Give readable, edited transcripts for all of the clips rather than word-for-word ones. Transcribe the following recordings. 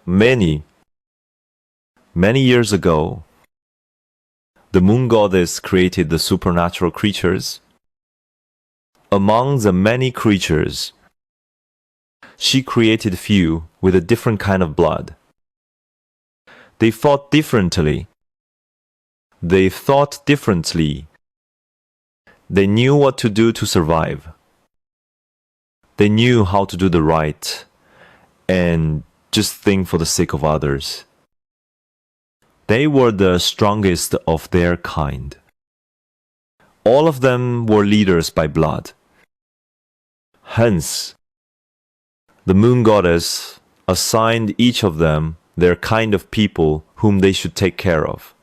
Many years ago, the moon goddess created the supernatural creatures. Among the many creatures, she created few with a different kind of blood. They fought differently. They thought differently. They knew what to do to survive. They knew how to do the right and just think for the sake of others. They were the strongest of their kind. All of them were leaders by blood. Hence, the moon goddess assigned each of them their kind of people whom they should take care of.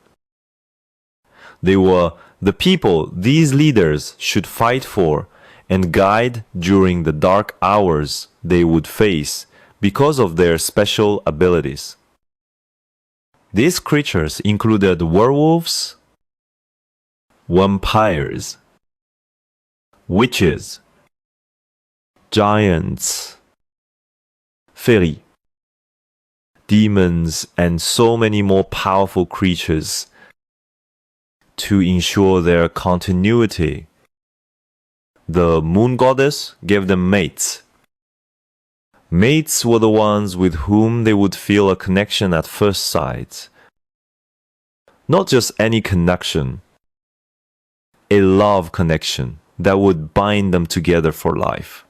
They were the people these leaders should fight for and guide during the dark hours they would face because of their special abilities. These creatures included werewolves, vampires, witches, giants, fairy, demons, and so many more powerful creatures to ensure their continuity. The moon goddess gave them mates. Mates were the ones with whom they would feel a connection at first sight. Not just any connection, a love connection that would bind them together for life.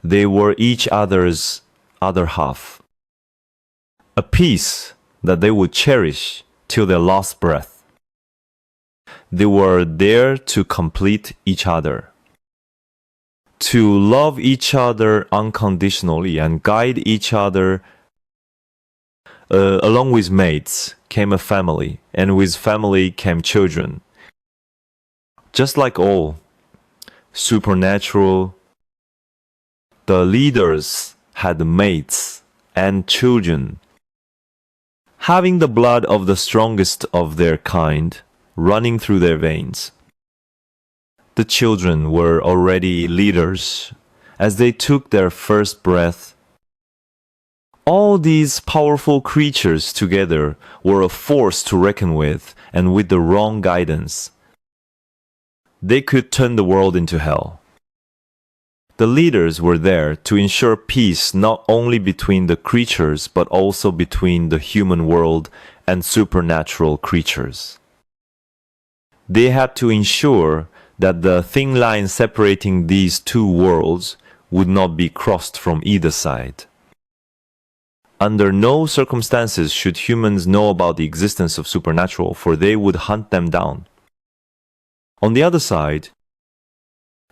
They were each other's other half, a piece that they would cherish till their last breath. They were there to complete each other, to love each other unconditionally and guide each other. Along with mates came a family, and with family came children. Just like all supernatural, the leaders had mates and children, having the blood of the strongest of their kind running through their veins. The children were already leaders as they took their first breath. All these powerful creatures together were a force to reckon with, and with the wrong guidance, they could turn the world into hell. The leaders were there to ensure peace not only between the creatures but also between the human world and supernatural creatures. They had to ensure that the thin line separating these two worlds would not be crossed from either side. Under no circumstances should humans know about the existence of supernatural, for they would hunt them down. On the other side,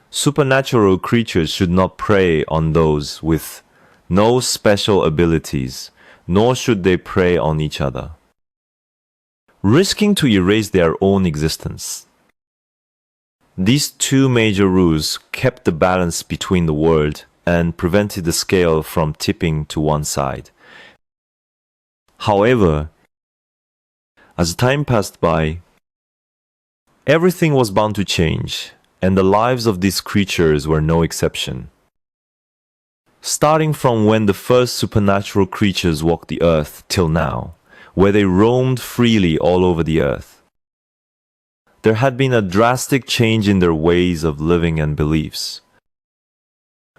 supernatural creatures should not prey on those with no special abilities, nor should they prey on each other, risking to erase their own existence. These two major rules kept the balance between the world and prevented the scale from tipping to one side. However, as time passed by, everything was bound to change, and the lives of these creatures were no exception. Starting from when the first supernatural creatures walked the earth till now, where they roamed freely all over the earth, there had been a drastic change in their ways of living and beliefs.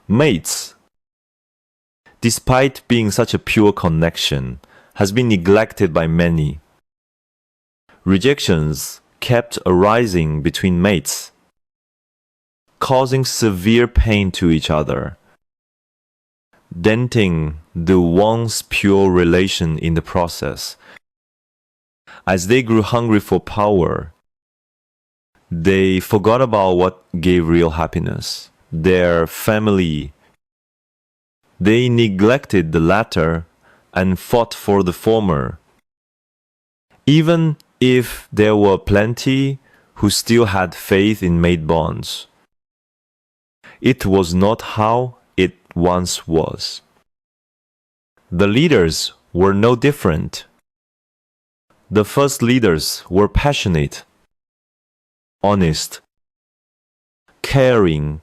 Mates, despite being such a pure connection, has been neglected by many. Rejections kept arising between mates, causing severe pain to each other, denting the once pure relation in the process. As they grew hungry for power, they forgot about what gave real happiness, their family. They neglected the latter and fought for the former. Even if there were plenty who still had faith in mate bonds, it was not how it once was. The leaders were no different. The first leaders were passionate, honest, caring,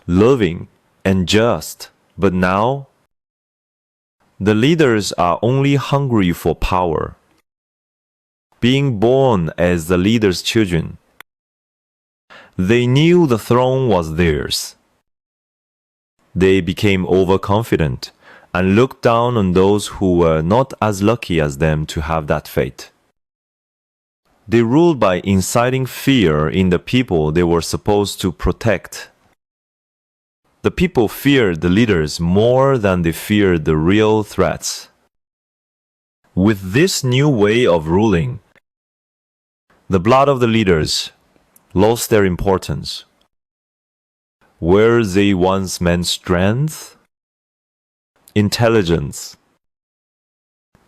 loving, and just. But now, The leaders are only hungry for power. Being born as the leader's children, they knew the throne was theirs. They became overconfident and looked down on those who were not as lucky as them to have that fate. They ruled by inciting fear in the people they were supposed to protect. The people feared the leaders more than they feared the real threats. With this new way of ruling, the blood of the leaders lost their importance. Where they once meant strength, intelligence,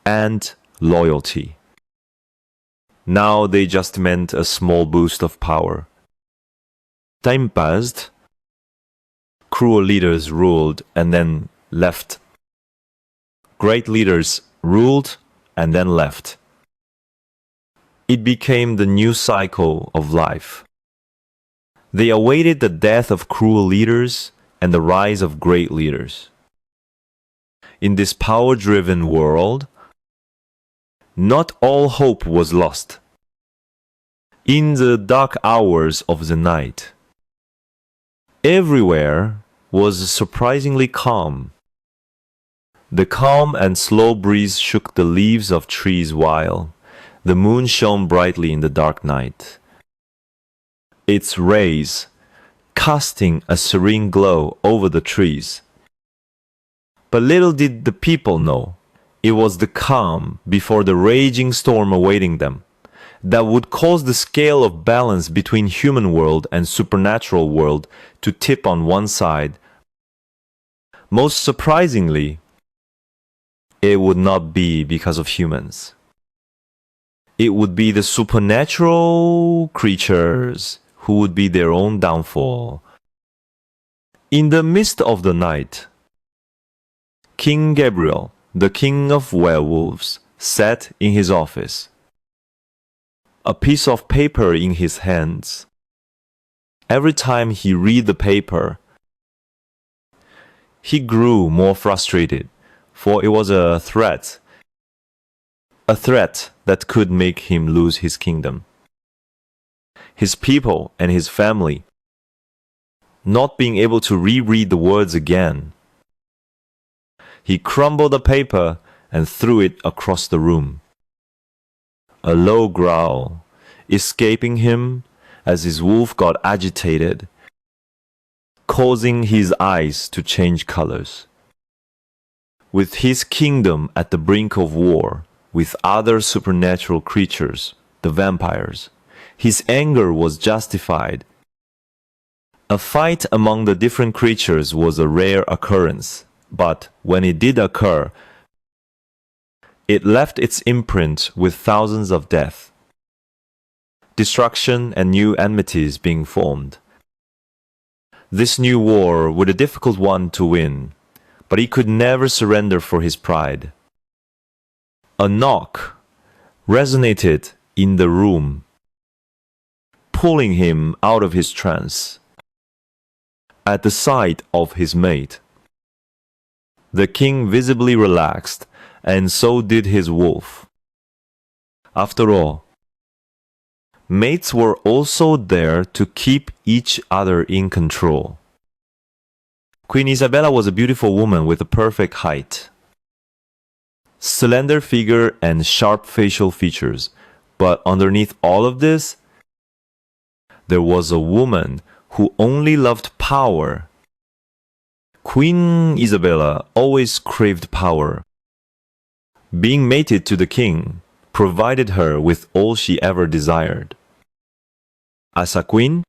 and loyalty, now they just meant a small boost of power. Time passed. Cruel leaders ruled and then left. Great leaders ruled and then left. It became the new cycle of life. They awaited the death of cruel leaders and the rise of great leaders. In this power-driven world, not all hope was lost. In the dark hours of the night, everywhere was surprisingly calm. The calm and slow breeze shook the leaves of trees while the moon shone brightly in the dark night, its rays casting a serene glow over the trees. But little did the people know, it was the calm before the raging storm awaiting them that would cause the scale of balance between human world and supernatural world to tip on one side. Most surprisingly, it would not be because of humans. It would be the supernatural creatures who would be their own downfall. In the midst of the night, King Gabriel, the king of werewolves, sat in his office, a piece of paper in his hands. Every time he read the paper, he grew more frustrated, for it was a threat that could make him lose his kingdom, his people and his family, not being able to reread the words again. He crumbled the paper and threw it across the room, a low growl escaping him as his wolf got agitated, causing his eyes to change colors. With his kingdom at the brink of war with other supernatural creatures, the vampires, his anger was justified. A fight among the different creatures was a rare occurrence, but when it did occur, it left its imprint with thousands of deaths, destruction, and new enmities being formed. This new war was a difficult one to win, but he could never surrender for his pride. A knock resonated in the room, pulling him out of his trance. At the sight of his mate, the king visibly relaxed, and so did his wolf. After all, mates were also there to keep each other in control. Queen Isabella was a beautiful woman with a perfect height, slender figure, and sharp facial features. But underneath all of this, there was a woman who only loved power. Queen Isabella always craved power. Being mated to the king provided her with all she ever desired. As a queen,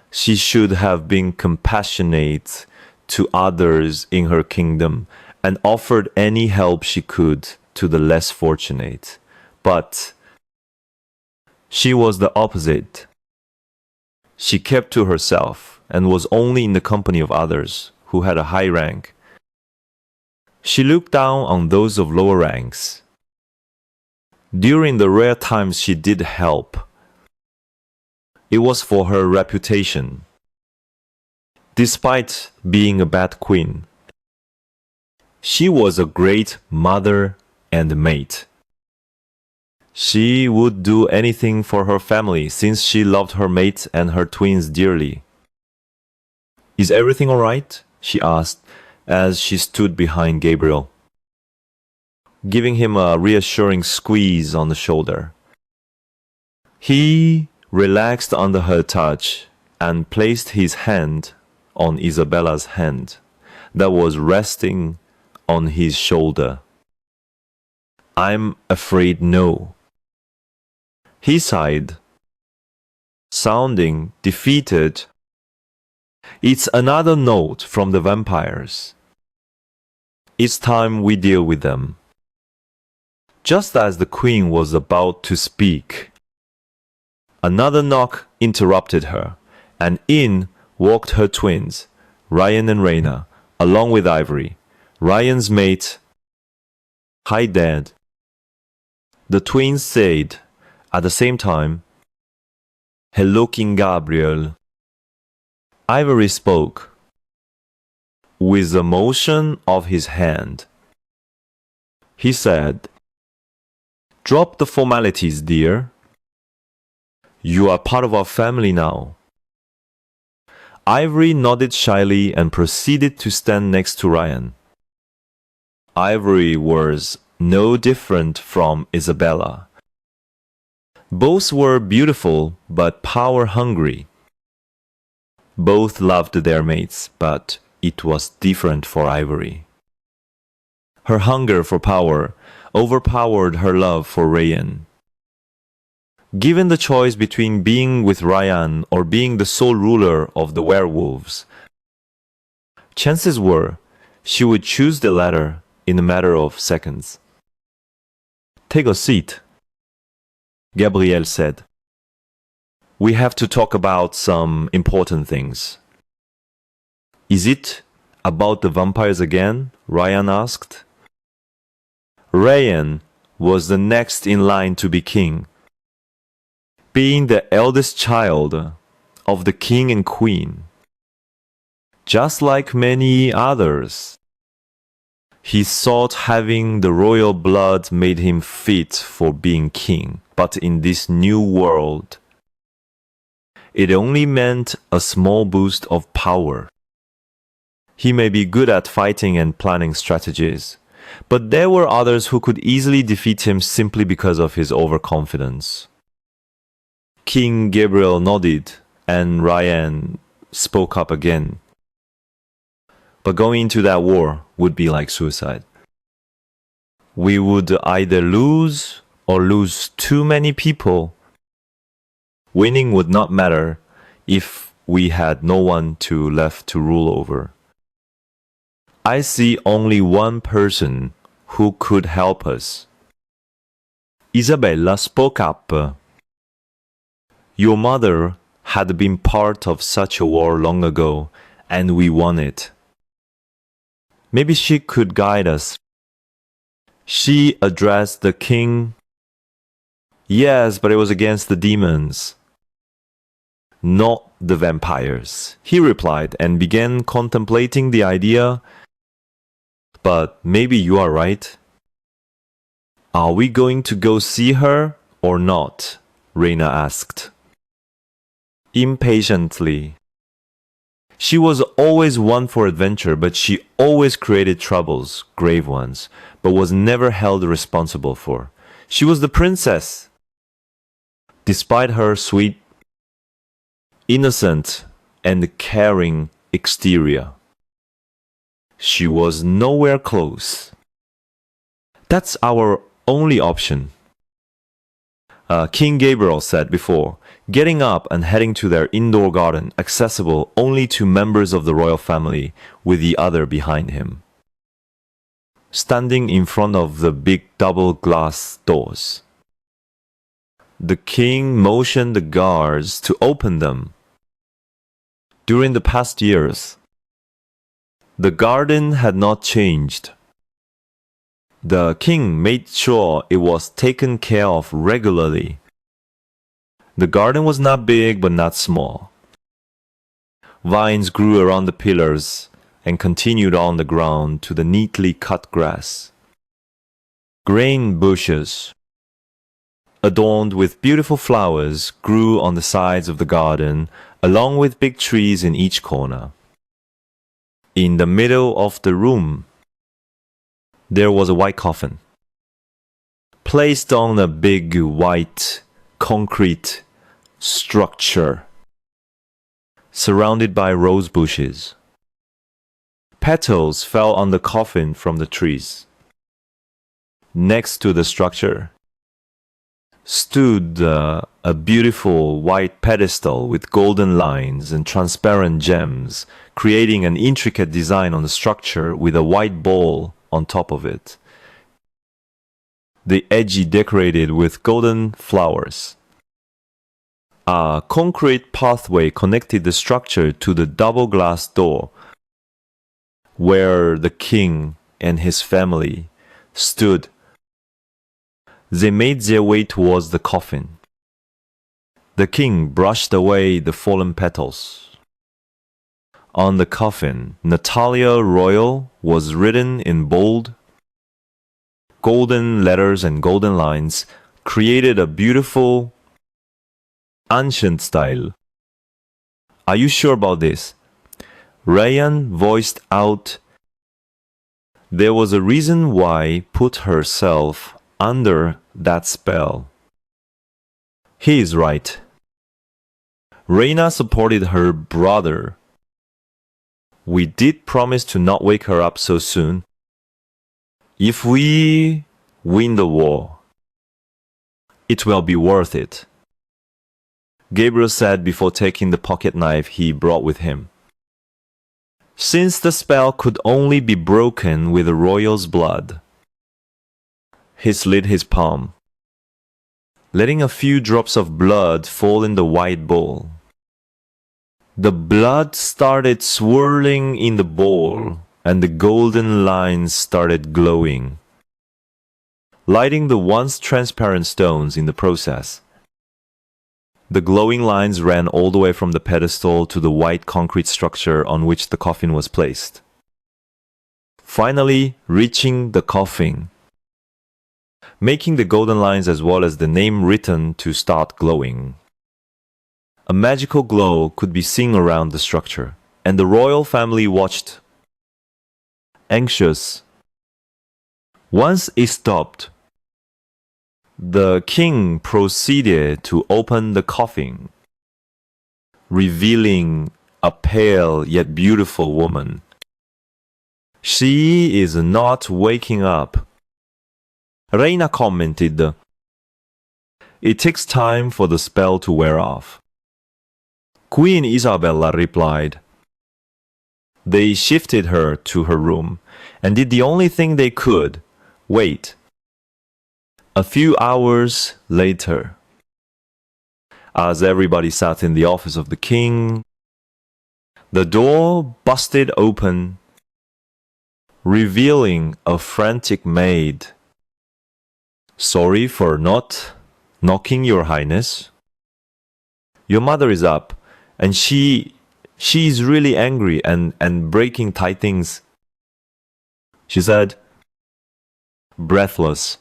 she should have been compassionate to others in her kingdom and offered any help she could to the less fortunate. But she was the opposite. She kept to herself and was only in the company of others who had a high rank. She looked down on those of lower ranks. During the rare times she did help, it was for her reputation. Despite being a bad queen, She was a great mother and mate. She would do anything for her family since she loved her mate and her twins dearly. Is everything all right? She asked as she stood behind Gabriel, giving him a reassuring squeeze on the shoulder. He relaxed under her touch and placed his hand on Isabella's hand that was resting on his shoulder. I'm afraid no. He sighed, sounding defeated. It's another note from the vampires. It's time we deal with them. Just as the queen was about to speak, another knock interrupted her, and in walked her twins, Ryan and Raina, along with Ivory, Ryan's mate. Hi, Dad. The twins said, at the same time, Hello, King Gabriel. Ivory spoke, with the motion of his hand. He said, Drop the formalities, dear. You are part of our family now. Ivory nodded shyly and proceeded to stand next to Ryan. Ivory was no different from Isabella. Both were beautiful but power-hungry. Both loved their mates, but it was different for Ivory. Her hunger for power overpowered her love for Ryan. Given the choice between being with Ryan or being the sole ruler of the werewolves, chances were she would choose the latter in a matter of seconds. Take a seat, Gabriel said. We have to talk about some important things. Is it about the vampires again? Ryan asked. Ryan was the next in line to be king. Being the eldest child of the king and queen, just like many others, he thought having the royal blood made him fit for being king. But in this new world, it only meant a small boost of power. He may be good at fighting and planning strategies, but there were others who could easily defeat him simply because of his overconfidence. King Gabriel nodded, and Ryan spoke up again. But going into that war would be like suicide. We would either lose or lose too many people. Winning would not matter if we had no one left to rule over. I see only one person who could help us. Isabella spoke up. Your mother had been part of such a war long ago, and we won it. Maybe she could guide us. She addressed the king. Yes, but it was against the demons, not the vampires, he replied, and began contemplating the idea. But maybe you are right. Are we going to go see her or not? Raina asked, impatiently. She was always one for adventure, but she always created troubles, grave ones, but was never held responsible for. She was the princess. Despite her sweet, innocent, and caring exterior, she was nowhere close. That's our only option. King Gabriel said before, getting up and heading to their indoor garden, accessible only to members of the royal family, with the other behind him. Standing in front of the big double glass doors, the king motioned the guards to open them. During the past years, the garden had not changed. The king made sure it was taken care of regularly. The garden was not big but not small. Vines grew around the pillars, and continued on the ground to the neatly cut grass. Grain bushes, adorned with beautiful flowers, grew on the sides of the garden, along with big trees in each corner. In the middle of the room, there was a white coffin, placed on a big white concrete structure, surrounded by rose bushes. Petals fell on the coffin from the trees. Next to the structure stood a beautiful white pedestal with golden lines and transparent gems, creating an intricate design on the structure with a white ball on top of it. The edge decorated with golden flowers. A concrete pathway connected the structure to the double glass door where the king and his family stood. They made their way towards the coffin. The king brushed away the fallen petals. On the coffin, Natalia Royal was written in bold, golden letters and golden lines, created a beautiful, ancient style. Are you sure about this? Ryan voiced out. There was a reason why put herself under that spell. He is right. Reina supported her brother. We did promise to not wake her up so soon. If we win the war, it will be worth it, Gabriel said before taking the pocket knife he brought with him. Since the spell could only be broken with the royal's blood, he slid his palm, letting a few drops of blood fall in the white bowl. The blood started swirling in the bowl, and the golden lines started glowing, lighting the once transparent stones in the process. The glowing lines ran all the way from the pedestal to the white concrete structure on which the coffin was placed, finally reaching the coffin, making the golden lines as well as the name written to start glowing. A magical glow could be seen around the structure, and the royal family watched, anxious. Once it stopped, the king proceeded to open the coffin, revealing a pale yet beautiful woman. She is not waking up, Reina commented. It takes time for the spell to wear off, Queen Isabella replied. They shifted her to her room and did the only thing they could, wait. A few hours later, as everybody sat in the office of the king, the door busted open, revealing a frantic maid. Sorry for not knocking, Your Highness. Your mother is up, and she's really angry and breaking tight things, she said, breathless,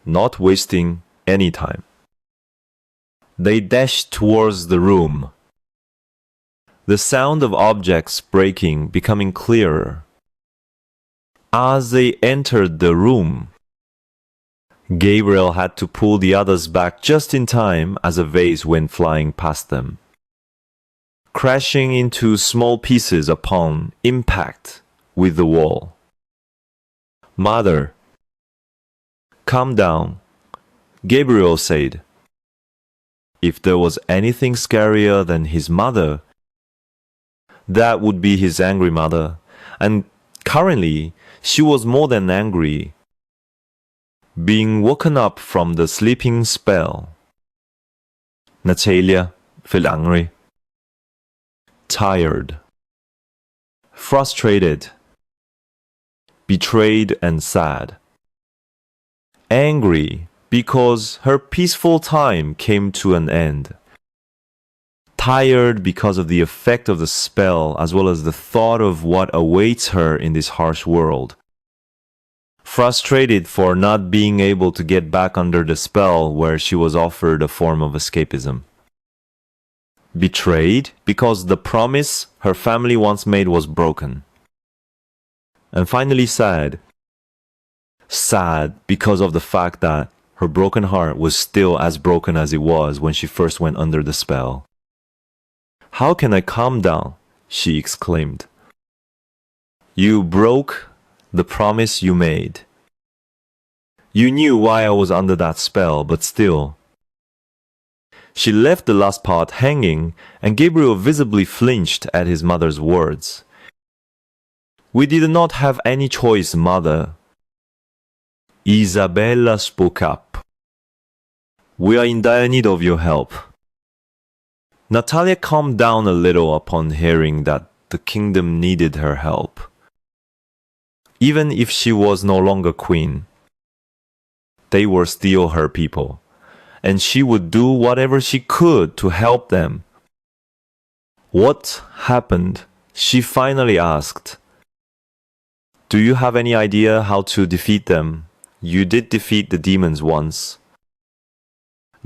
not wasting any time. They dashed towards the room, the sound of objects breaking becoming clearer. As they entered the room, Gabriel had to pull the others back just in time as a vase went flying past them, crashing into small pieces upon impact with the wall. Mother, calm down, Gabriel said. If there was anything scarier than his mother, that would be his angry mother, and currently she was more than angry, being woken up from the sleeping spell. Natalia felt angry, tired, frustrated, betrayed and sad. Angry because her peaceful time came to an end. tired because of the effect of the spell as well as the thought of what awaits her in this harsh world. Frustrated for not being able to get back under the spell where she was offered a form of escapism. Betrayed because the promise her family once made was broken. And finally sad. Sad because of the fact that her broken heart was still as broken as it was when she first went under the spell. "How can I calm down?" she exclaimed. "You broke the promise you made. You knew why I was under that spell, but still." She left the last part hanging, and Gabriel visibly flinched at his mother's words. "We did not have any choice, mother." Isabella spoke up. "We are in dire need of your help." Natalia calmed down a little upon hearing that the kingdom needed her help. Even if she was no longer queen, they were still her people, and she would do whatever she could to help them. "What happened?" she finally asked. "Do you have any idea how to defeat them? You did defeat the demons once."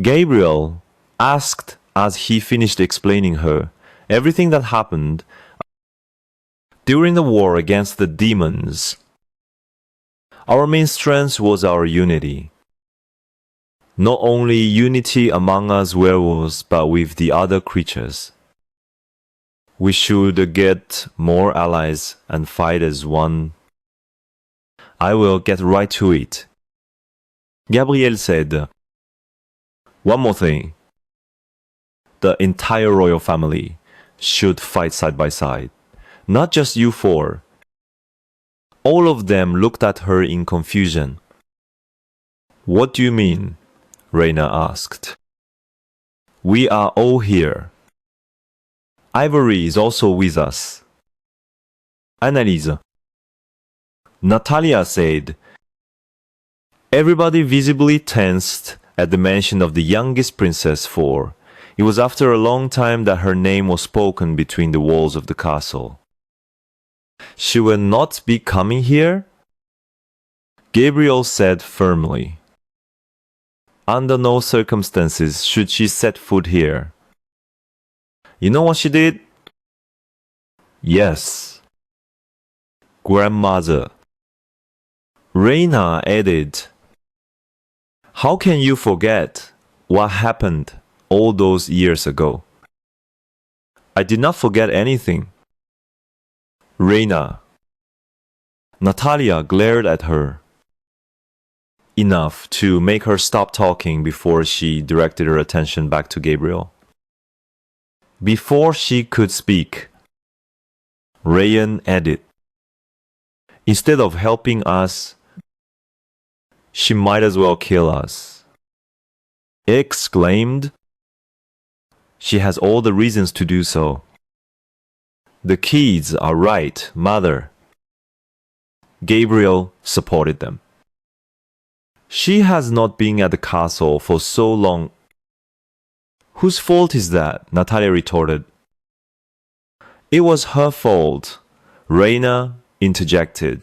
Gabriel asked as he finished explaining her everything that happened during the war against the demons. Our main strength was our unity. Not only unity among us werewolves, but with the other creatures. We should get more allies and fight as one. I will get right to it. Gabriel said, "One more thing. The entire royal family should fight side by side. Not just you four." All of them looked at her in confusion. "What do you mean?" Reina asked. "We are all here. Ivory is also with us." Annalise. Natalia said. Everybody visibly tensed at the mention of the youngest princess, for it was after a long time that her name was spoken between the walls of the castle. "She will not be coming here?" Gabriel said firmly. "Under no circumstances should she set foot here." "You know what she did?" "Yes." "Grandmother." Reina added, "How can you forget what happened all those years ago?" "I did not forget anything." Reina. Natalia glared at her. Enough to make her stop talking before she directed her attention back to Gabriel. Before she could speak, Rayan added, "Instead of helping us, she might as well kill us." Exclaimed, "She has all the reasons to do so." "The kids are right, mother." Gabriel supported them. "She has not been at the castle for so long." "Whose fault is that?" Natalia retorted. "It was her fault," Reina interjected.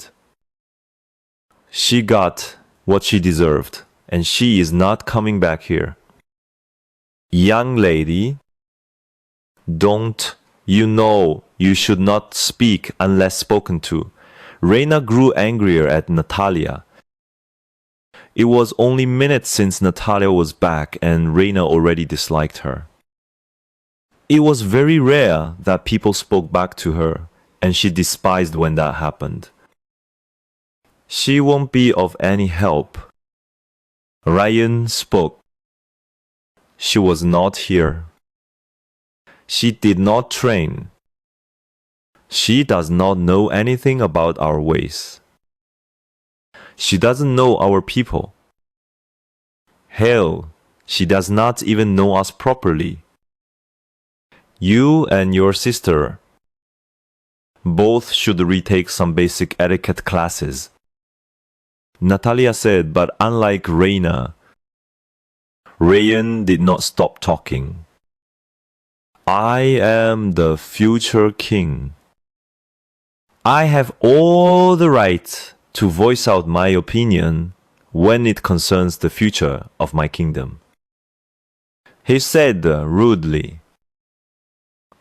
"She got what she deserved, and she is not coming back here." "Young lady, don't you know you should not speak unless spoken to?" Reina grew angrier at Natalia. It was only minutes since Natalia was back and Reina already disliked her. It was very rare that people spoke back to her, and she despised when that happened. "She won't be of any help." Ryan spoke. "She was not here. She did not train. She does not know anything about our ways. She doesn't know our people. Hell, she does not even know us properly. You and your sister both should retake some basic etiquette classes." Natalia said, but unlike Reina, Rayan did not stop talking. I am the future king. I have all the right to voice out my opinion when it concerns the future of my kingdom. He said rudely,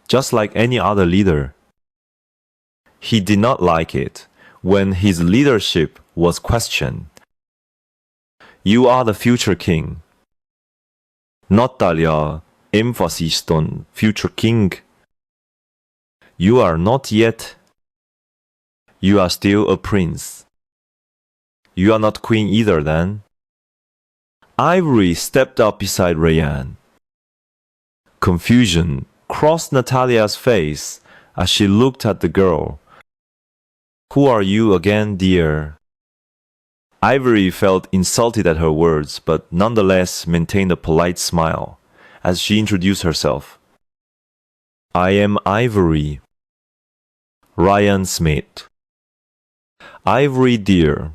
just like any other leader. He did not like it when his leadership was questioned. You are the future king. Natalia emphasized on future king. You are not yet. You are still a prince. You are not queen either then. Ivory stepped up beside Rayanne. Confusion crossed Natalia's face as she looked at the girl. Who are you again, dear? Ivory felt insulted at her words, but nonetheless maintained a polite smile as she introduced herself. I am Ivory. Ryan Smith. Ivory, dear.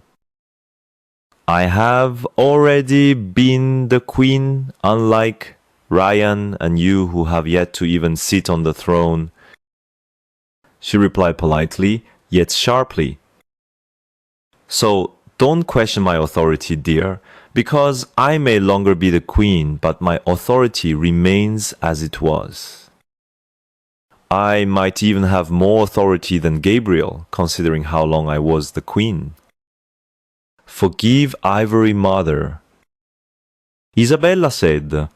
I have already been the queen, unlike Ryan and you who have yet to even sit on the throne. She replied politely, yet sharply. So, don't question my authority, dear, because I may longer be the queen, but my authority remains as it was. I might even have more authority than Gabriel, considering how long I was the queen. Forgive Ivory, mother. Isabella said.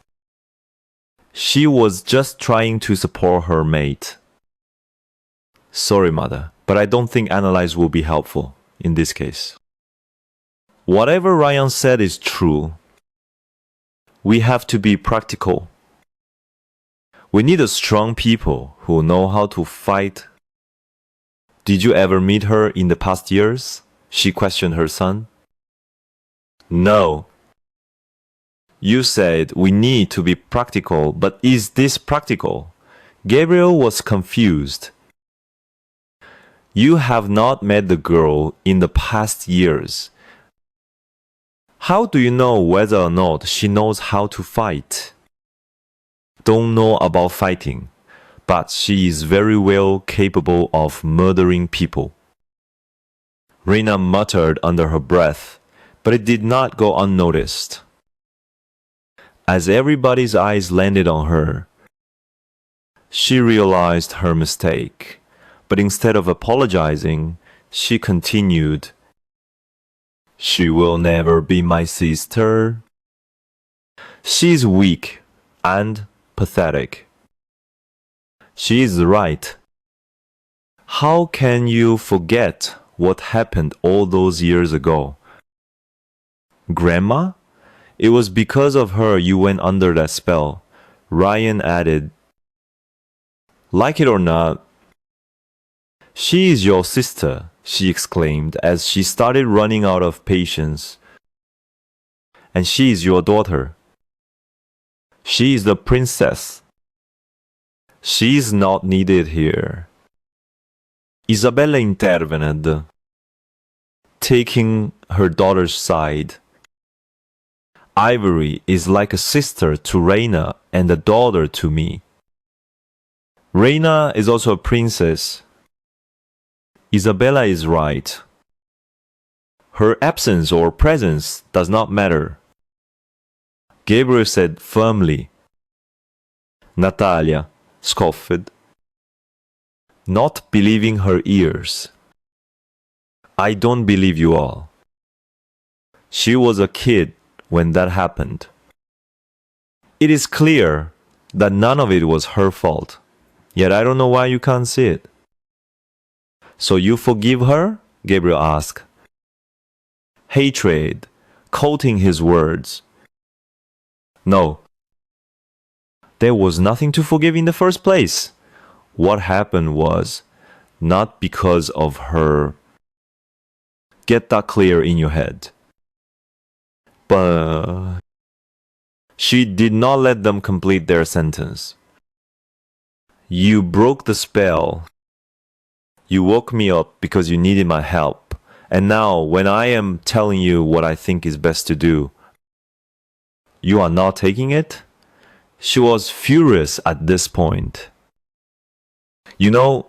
She was just trying to support her mate. Sorry, mother, but I don't think analyze will be helpful in this case. Whatever Ryan said is true. We have to be practical. We need a strong people who know how to fight. Did you ever meet her in the past years? She questioned her son. No. You said we need to be practical, but is this practical? Gabriel was confused. You have not met the girl in the past years. How do you know whether or not she knows how to fight? Don't know about fighting, but she is very well capable of murdering people. Rena muttered under her breath, but it did not go unnoticed. As everybody's eyes landed on her, she realized her mistake, but instead of apologizing, she continued, She will never be my sister. She's weak and pathetic. She is right. How can you forget what happened all those years ago? Grandma? It was because of her you went under that spell. Ryan added, Like it or not, she is your sister, she exclaimed as she started running out of patience. And she is your daughter. She is the princess. She is not needed here. Isabella intervened, taking her daughter's side. Ivory is like a sister to Reina and a daughter to me. Reina is also a princess. Isabella is right. Her absence or presence does not matter. Gabriel said firmly. Natalia scoffed, not believing her ears. I don't believe you all. She was a kid when that happened. It is clear that none of it was her fault, yet I don't know why you can't see it. So you forgive her? Gabriel asked. Hatred coating his words. No. There was nothing to forgive in the first place. What happened was not because of her. Get that clear in your head. But she did not let them complete their sentence. You broke the spell. You woke me up because you needed my help. And now, when I am telling you what I think is best to do, you are not taking it? She was furious at this point. You know,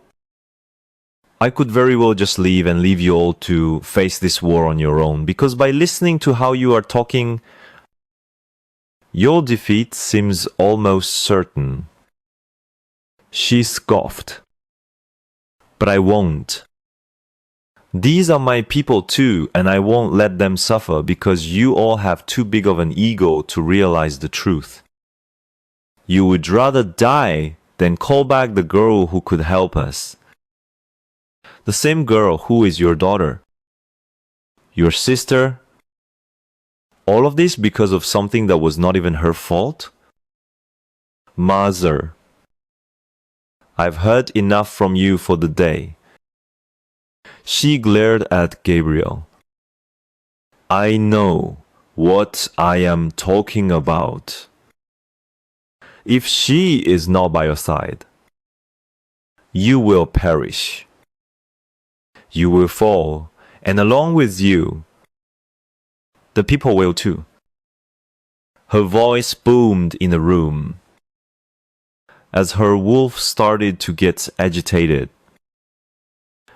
I could very well just leave and leave you all to face this war on your own, because by listening to how you are talking, your defeat seems almost certain. She scoffed. But I won't. These are my people too, and I won't let them suffer because you all have too big of an ego to realize the truth. You would rather die than call back the girl who could help us. The same girl who is your daughter, your sister. All of this because of something that was not even her fault? Mother, I've heard enough from you for the day. She glared at Gabriel. I know what I am talking about. If she is not by your side, you will perish. You will fall, and along with you, the people will too. Her voice boomed in the room. As her wolf started to get agitated,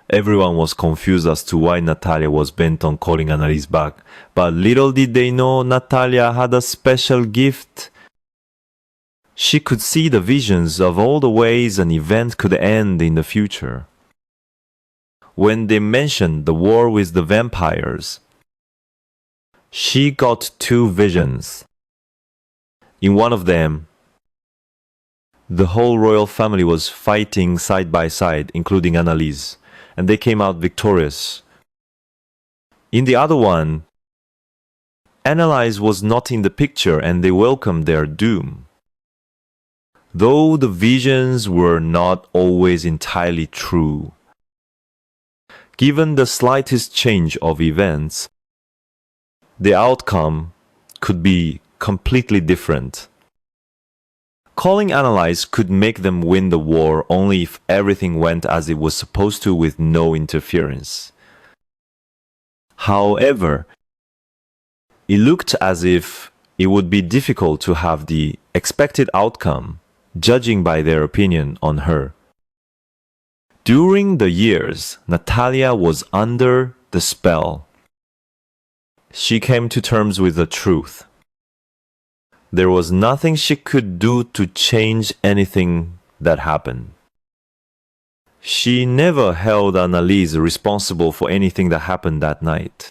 everyone was confused as to why Natalia was bent on calling Annalise back, but little did they know Natalia had a special gift. She could see the visions of all the ways an event could end in the future. When they mentioned the war with the vampires, she got two visions. In one of them, the whole royal family was fighting side by side, including Annalise, and they came out victorious. In the other one, Annalise was not in the picture and they welcomed their doom. Though the visions were not always entirely true, given the slightest change of events, the outcome could be completely different. Calling Annalise could make them win the war only if everything went as it was supposed to with no interference. However, it looked as if it would be difficult to have the expected outcome, judging by their opinion on her. During the years, Natalia was under the spell. She came to terms with the truth. There was nothing she could do to change anything that happened. She never held Annalise responsible for anything that happened that night.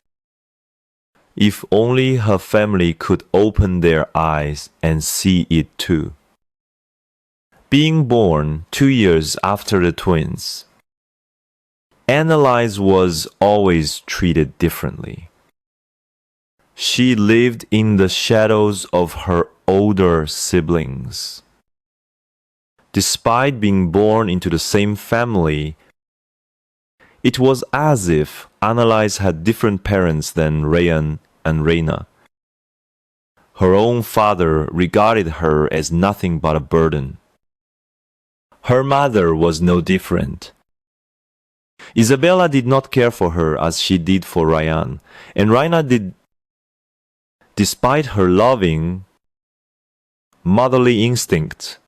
If only her family could open their eyes and see it too. Being born 2 years after the twins, Annalise was always treated differently. She lived in the shadows of her older siblings. Despite being born into the same family, it was as if Annalise had different parents than Rayan and Reina. Her own father regarded her as nothing but a burden. Her mother was no different. Isabella did not care for her as she did for Ryan, and Raina did. Despite her loving, motherly instinct,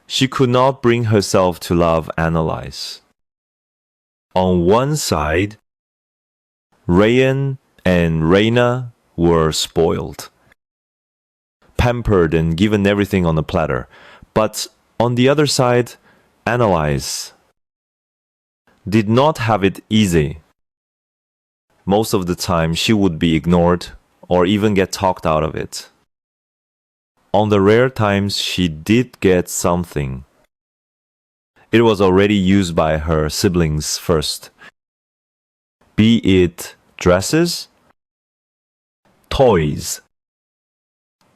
she could not bring herself to love Annalise. On one side, Rayan and Reina were spoiled, pampered and given everything on a platter. But on the other side, Annalise did not have it easy. Most of the time, she would be ignored or even get talked out of it. On the rare times she did get something, it was already used by her siblings first. Be it dresses, toys,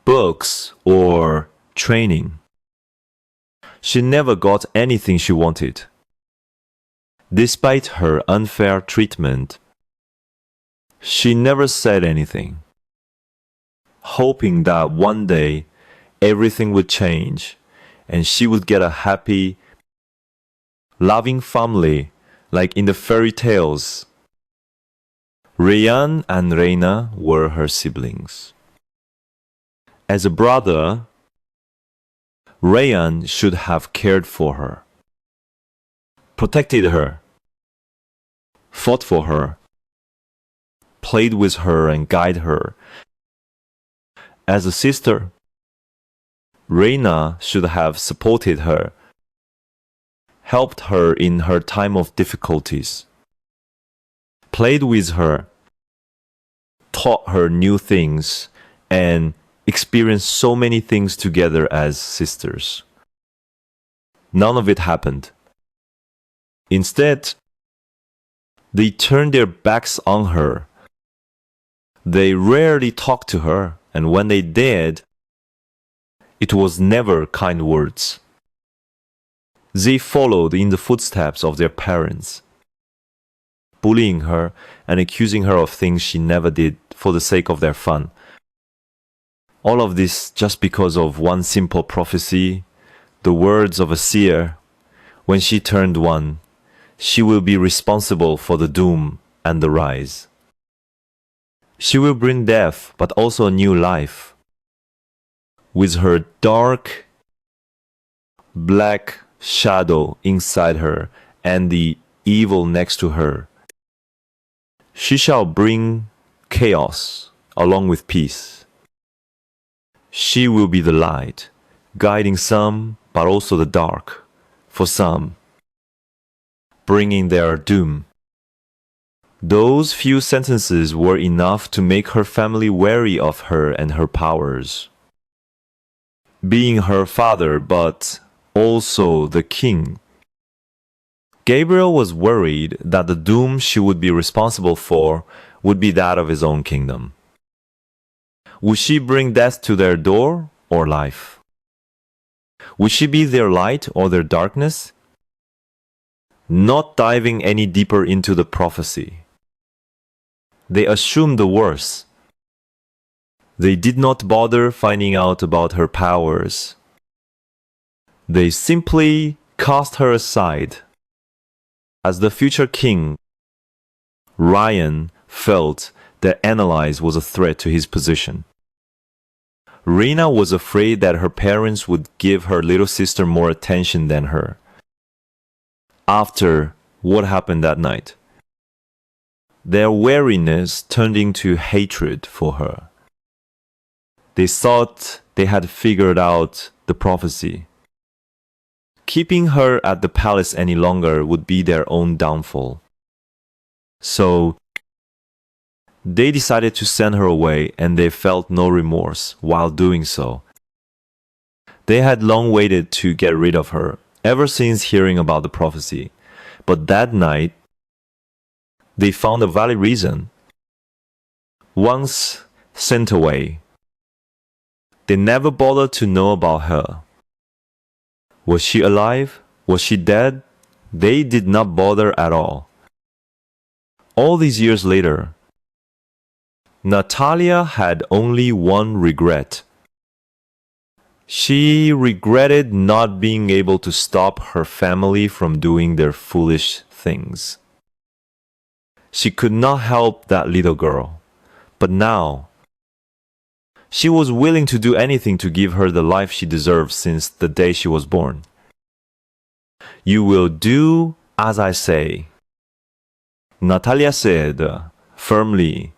books, or training. She never got anything she wanted. Despite her unfair treatment, she never said anything, hoping that one day everything would change and she would get a happy, loving family like in the fairy tales. Rayan and Reina were her siblings. As a brother, Rayan should have cared for her, protected her, fought for her, played with her and guided her. As a sister, Reina should have supported her, helped her in her time of difficulties, played with her, taught her new things, and experienced so many things together as sisters. None of it happened. Instead, they turned their backs on her. They rarely talked to her, and when they did, it was never kind words. They followed in the footsteps of their parents, bullying her and accusing her of things she never did for the sake of their fun. All of this just because of one simple prophecy, the words of a seer. When she turned one, she will be responsible for the doom and the rise. She will bring death, but also a new life. With her dark, black shadow inside her and the evil next to her, she shall bring chaos along with peace. She will be the light, guiding some, but also the dark, for some, bringing their doom. Those few sentences were enough to make her family wary of her and her powers. Being her father, but also the king, Gabriel was worried that the doom she would be responsible for would be that of his own kingdom. Would she bring death to their door or life? Would she be their light or their darkness? Not diving any deeper into the prophecy, they assumed the worst. They did not bother finding out about her powers. They simply cast her aside. As the future king, Ryan felt that Annalise was a threat to his position. Rena was afraid that her parents would give her little sister more attention than her. After what happened that night, their wariness turned into hatred for her. They thought they had figured out the prophecy. Keeping her at the palace any longer would be their own downfall. So, they decided to send her away, and they felt no remorse while doing so. They had long waited to get rid of her, ever since hearing about the prophecy. But that night, they found a valid reason. Once sent away, they never bothered to know about her. Was she alive? Was she dead? They did not bother at all. All these years later, Natalia had only one regret. She regretted not being able to stop her family from doing their foolish things. She could not help that little girl, but now she was willing to do anything to give her the life she deserved since the day she was born. You will do as I say, Natalia said firmly,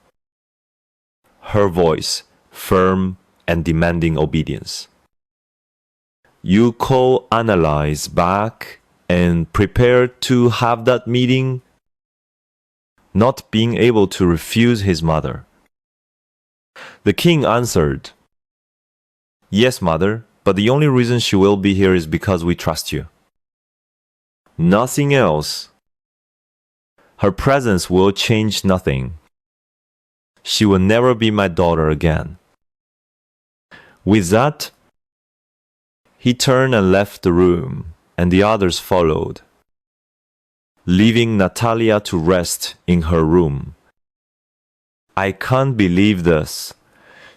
her voice firm and demanding obedience. You call Annalise back and prepare to have that meeting, not being able to refuse his mother. The king answered, Yes, mother, but the only reason she will be here is because we trust you. Nothing else. Her presence will change nothing. She will never be my daughter again. With that, he turned and left the room, and the others followed, leaving Natalia to rest in her room. I can't believe this.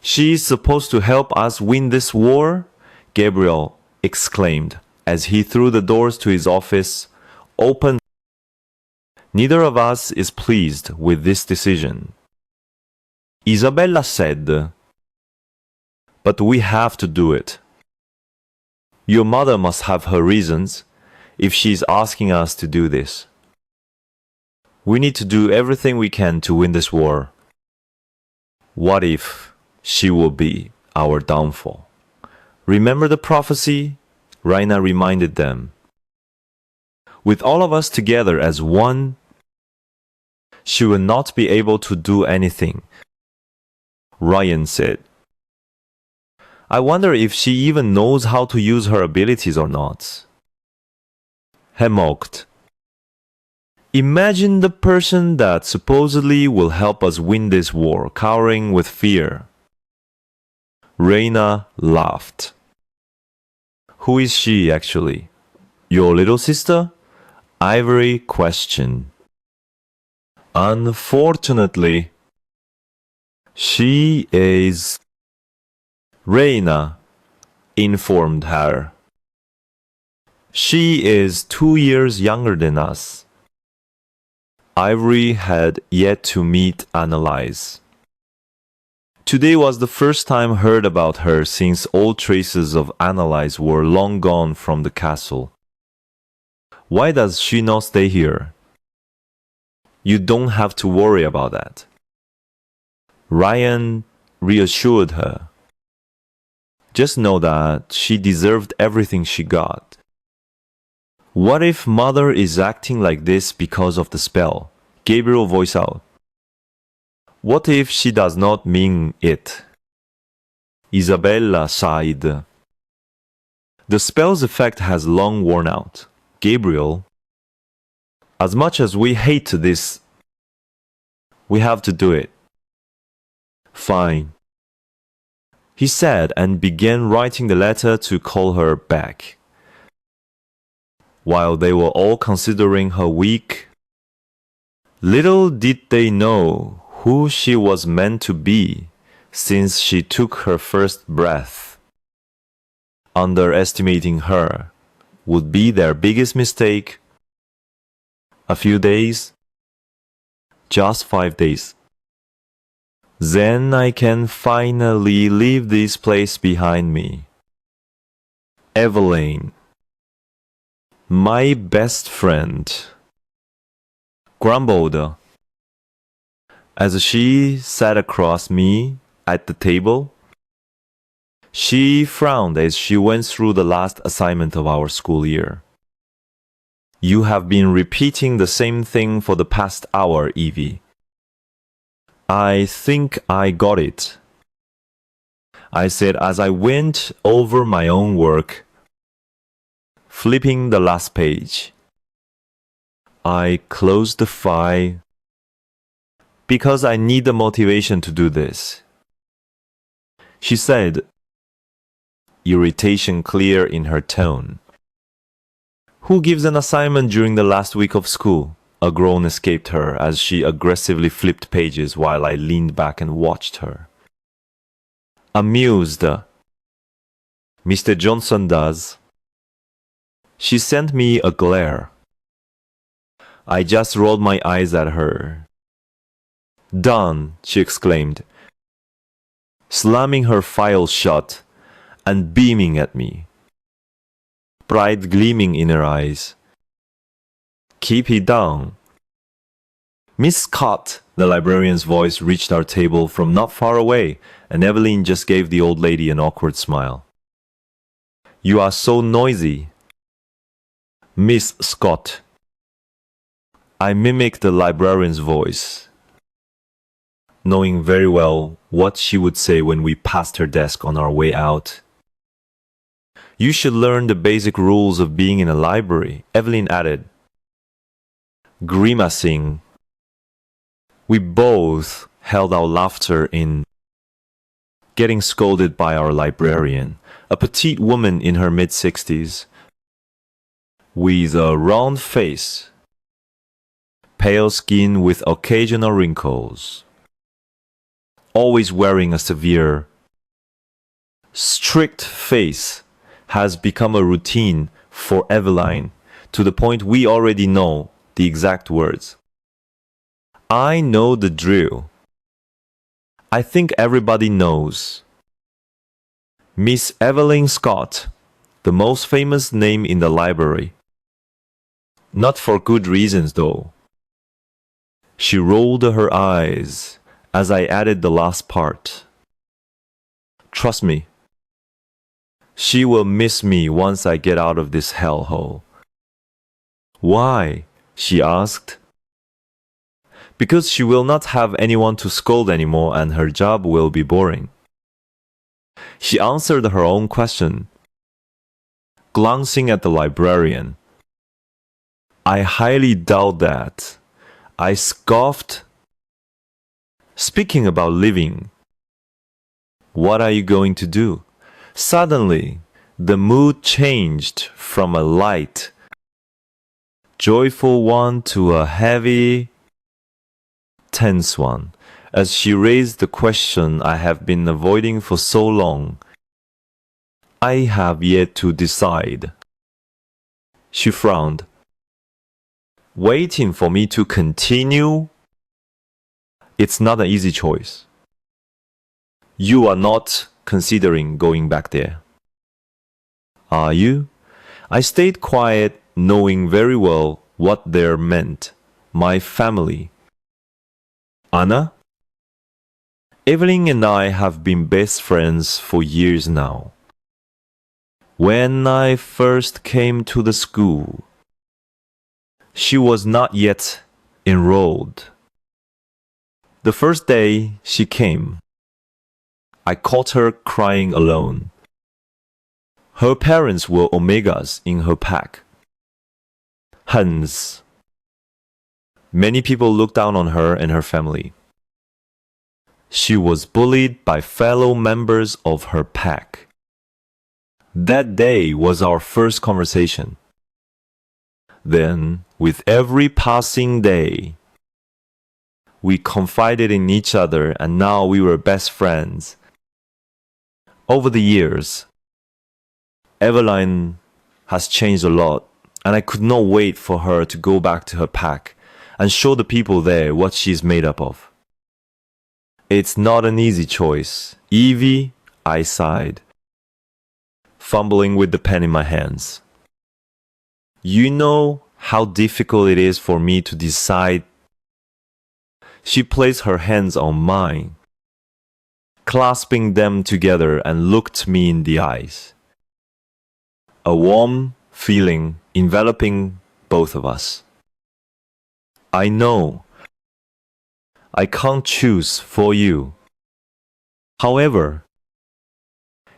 She is supposed to help us win this war? Gabriel exclaimed as he threw the doors to his office open. Neither of us is pleased with this decision. Isabella said, But we have to do it. Your mother must have her reasons if she's asking us to do this. We need to do everything we can to win this war. What if she will be our downfall? Remember the prophecy? Raina reminded them. With all of us together as one, she will not be able to do anything, Ryan said. I wonder if she even knows how to use her abilities or not. He mocked. Imagine the person that supposedly will help us win this war, cowering with fear. Reina laughed. Who is she actually? Your little sister? Ivory questioned. Unfortunately, she is... Reina informed her. She is 2 years younger than us. Ivory had yet to meet Annalise. Today was the first time heard about her since all traces of Annalise were long gone from the castle. Why does she not stay here? You don't have to worry about that. Ryan reassured her. Just know that she deserved everything she got. What if Mother is acting like this because of the spell? Gabriel voiced out. What if she does not mean it? Isabella sighed. The spell's effect has long worn out. Gabriel, as much as we hate this, we have to do it. Fine, he said and began writing the letter to call her back. While they were all considering her weak, little did they know who she was meant to be since she took her first breath. Underestimating her would be their biggest mistake. A few days, just 5 days. Then I can finally leave this place behind me. Evelyn, my best friend, grumbled as she sat across me at the table. She frowned as she went through the last assignment of our school year. You have been repeating the same thing for the past hour, Evie. I think I got it, I said as I went over my own work, flipping the last page. I closed the file because I need the motivation to do this, she said, irritation clear in her tone. Who gives an assignment during the last week of school? A groan escaped her as she aggressively flipped pages while I leaned back and watched her. Amused. Mr. Johnson does. She sent me a glare. I just rolled my eyes at her. Done, she exclaimed, slamming her file shut and beaming at me, pride gleaming in her eyes. Keep it down. Miss Scott, the librarian's voice reached our table from not far away, and Evelyn just gave the old lady an awkward smile. You are so noisy. Miss Scott. I mimicked the librarian's voice, knowing very well what she would say when we passed her desk on our way out. You should learn the basic rules of being in a library, Evelyn added, grimacing. We both held our laughter in, getting scolded by our librarian, a petite woman in her mid-60s, with a round face, pale skin with occasional wrinkles, always wearing a severe, strict face, has become a routine for Eveline, to the point we already know the exact words. I know the drill. I think everybody knows. Miss Evelyn Scott, The most famous name in the library. Not for good reasons, though. She rolled her eyes as I added the last part. Trust me, she will miss me once I get out of this hellhole. Why? She asked. Because she will not have anyone to scold anymore and her job will be boring. She answered her own question, glancing at the librarian. I highly doubt that. I scoffed. Speaking about living, what are you going to do? Suddenly, the mood changed from a light, joyful one to a heavy, tense one, as she raised the question I have been avoiding for so long. I have yet to decide. She frowned. Waiting for me to continue? It's not an easy choice. You are not considering going back there. Are you? I stayed quiet, knowing very well what there meant. My family. Anna? Evelyn and I have been best friends for years now. When I first came to the school, she was not yet enrolled. The first day she came, I caught her crying alone. Her parents were Omegas in her pack. Huns. Many people looked down on her and her family. She was bullied by fellow members of her pack. That day was our first conversation. Then, with every passing day, we confided in each other and now we were best friends. Over the years, Eveline has changed a lot, and I could not wait for her to go back to her pack and show the people there what she's made up of. It's not an easy choice. Evie, I sighed, fumbling with the pen in my hands. You know how difficult it is for me to decide. She placed her hands on mine, clasping them together and looked me in the eyes. A warm feeling enveloping both of us. I know I can't choose for you. However,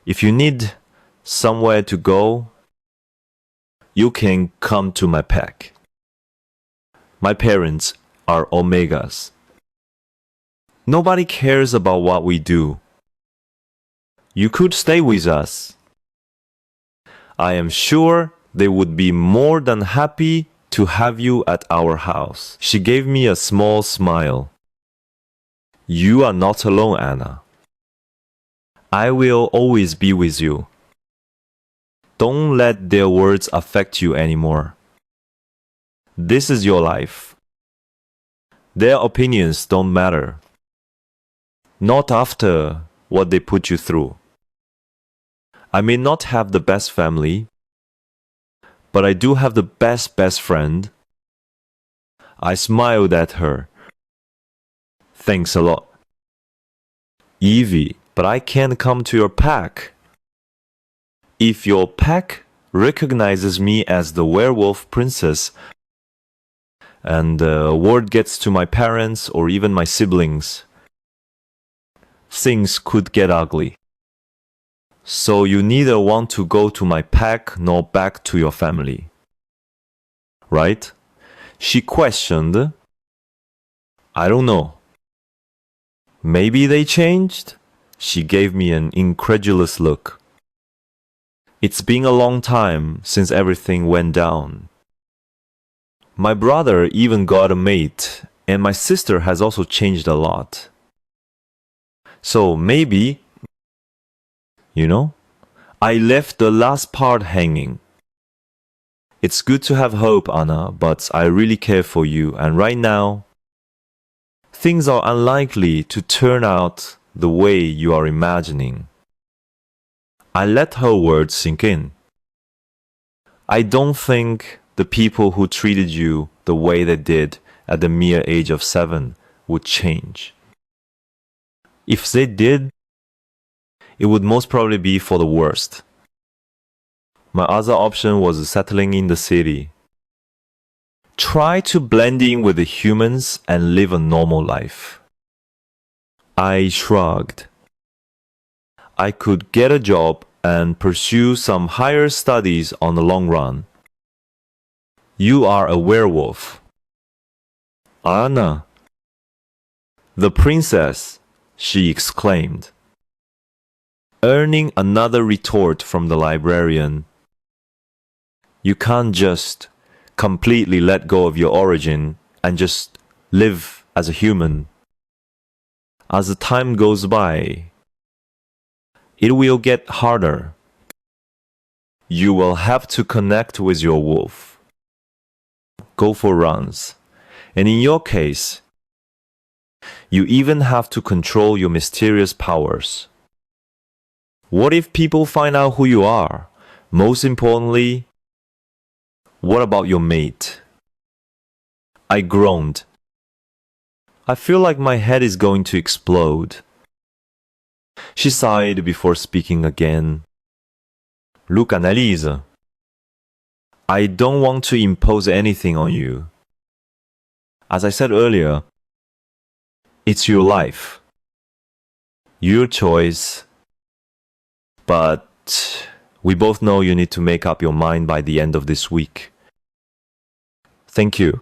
if you need somewhere to go, you can come to my pack. My parents are Omegas. Nobody cares about what we do. You could stay with us. I am sure they would be more than happy to have you at our house. She gave me a small smile. You are not alone, Anna. I will always be with you. Don't let their words affect you anymore. This is your life. Their opinions don't matter. Not after what they put you through. I may not have the best family, but I do have the best friend. I smiled at her. Thanks a lot. Evie, but I can't come to your pack. If your pack recognizes me as the werewolf princess, and word gets to my parents or even my siblings, things could get ugly. So you neither want to go to my pack nor back to your family, right? She questioned. I don't know. Maybe they changed? She gave me an incredulous look. It's been a long time since everything went down. My brother even got a mate, and my sister has also changed a lot. So maybe, I left the last part hanging. It's good to have hope, Anna, but I really care for you, and right now, things are unlikely to turn out the way you are imagining. I let her words sink in. I don't think the people who treated you the way they did at the mere age of 7 would change. If they did, it would most probably be for the worst. My other option was settling in the city. Try to blend in with the humans and live a normal life. I shrugged. I could get a job and pursue some higher studies on the long run. You are a werewolf. Anna. The princess, she exclaimed, earning another retort from the librarian. You can't just completely let go of your origin and just live as a human. As the time goes by, it will get harder. You will have to connect with your wolf. Go for runs. And in your case, you even have to control your mysterious powers. What if people find out who you are? Most importantly, what about your mate? I groaned. I feel like my head is going to explode. She sighed before speaking again. Look, Annalise, I don't want to impose anything on you. As I said earlier, it's your life, your choice, but we both know you need to make up your mind by the end of this week. Thank you.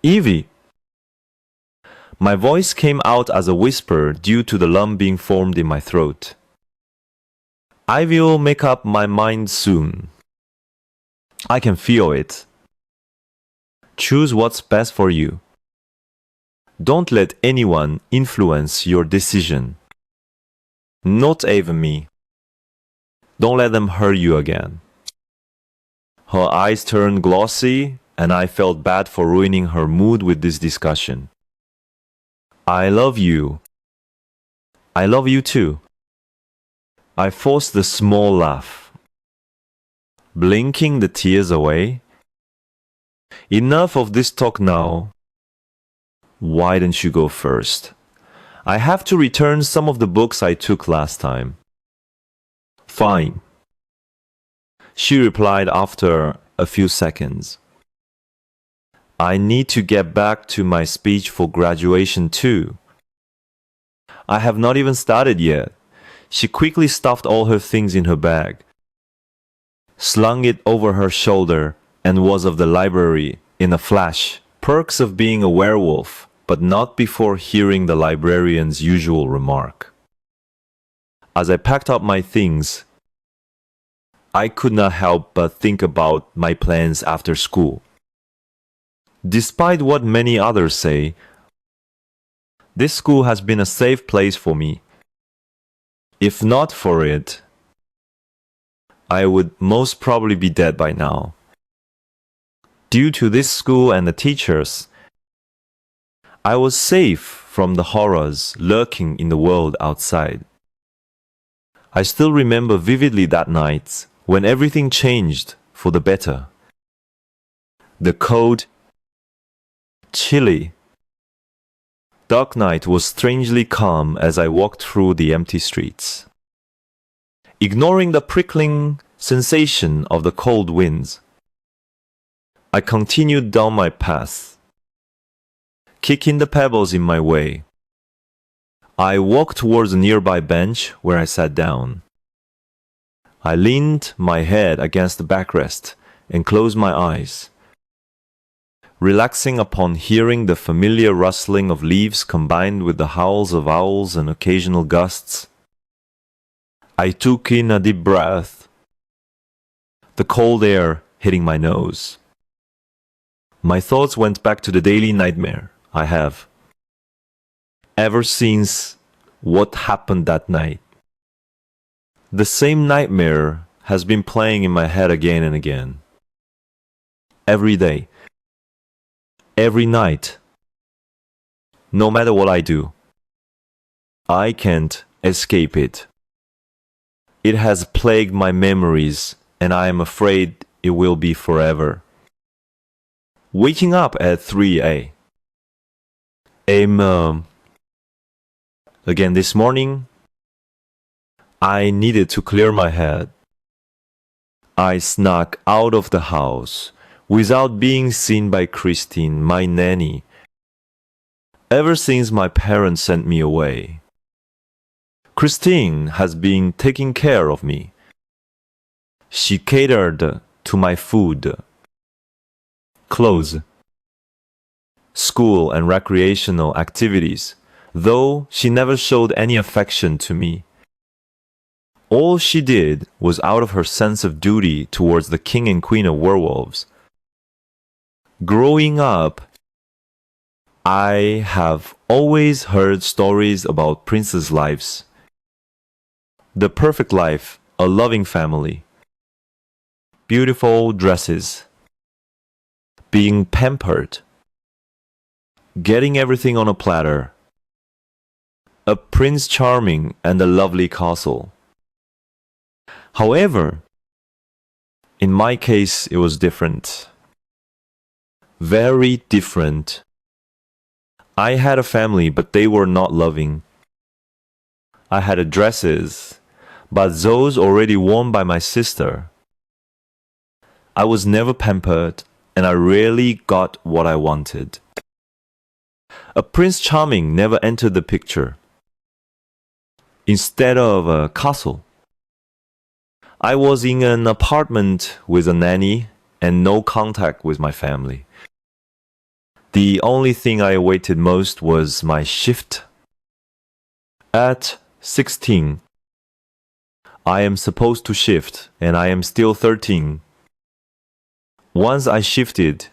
Evie. My voice came out as a whisper due to the lump being formed in my throat. I will make up my mind soon. I can feel it. Choose what's best for you. Don't let anyone influence your decision. Not even me. Don't let them hurt you again. Her eyes turned glossy, and I felt bad for ruining her mood with this discussion. I love you. I love you too. I forced a small laugh, blinking the tears away. Enough of this talk now. Why don't you go first? I have to return some of the books I took last time. Fine, she replied after a few seconds. I need to get back to my speech for graduation too. I have not even started yet. She quickly stuffed all her things in her bag, slung it over her shoulder, and was of the library in a flash. Perks of being a werewolf, but not before hearing the librarian's usual remark. As I packed up my things, I could not help but think about my plans after school. Despite what many others say, this school has been a safe place for me. If not for it, I would most probably be dead by now. Due to this school and the teachers, I was safe from the horrors lurking in the world outside. I still remember vividly that night when everything changed for the better. The cold, chilly, dark night was strangely calm as I walked through the empty streets. Ignoring the prickling sensation of the cold winds, I continued down my path, kicking the pebbles in my way. I walked towards a nearby bench where I sat down. I leaned my head against the backrest and closed my eyes, relaxing upon hearing the familiar rustling of leaves combined with the howls of owls and occasional gusts. I took in a deep breath, the cold air hitting my nose. My thoughts went back to the daily nightmare I have ever since what happened that night. The same nightmare has been playing in my head again and again. Every day. Every night. No matter what I do, I can't escape it. It has plagued my memories, and I am afraid it will be forever. Waking up at 3 a.m. Again this morning, I needed to clear my head. I snuck out of the house without being seen by Christine, my nanny, ever since my parents sent me away. Christine has been taking care of me. She catered to my food, clothes, school and recreational activities, though she never showed any affection to me. All she did was out of her sense of duty towards the king and queen of werewolves. Growing up, I have always heard stories about princess lives. The perfect life, a loving family, beautiful dresses, being pampered, getting everything on a platter, a Prince Charming and a lovely castle. However, in my case, it was different. Very different. I had a family, but they were not loving. I had dresses, but those already worn by my sister. I was never pampered, and I rarely got what I wanted. A Prince Charming never entered the picture. Instead of a castle, I was in an apartment with a nanny and no contact with my family. The only thing I awaited most was my shift. At 16, I am supposed to shift, and I am still 13. Once I shifted,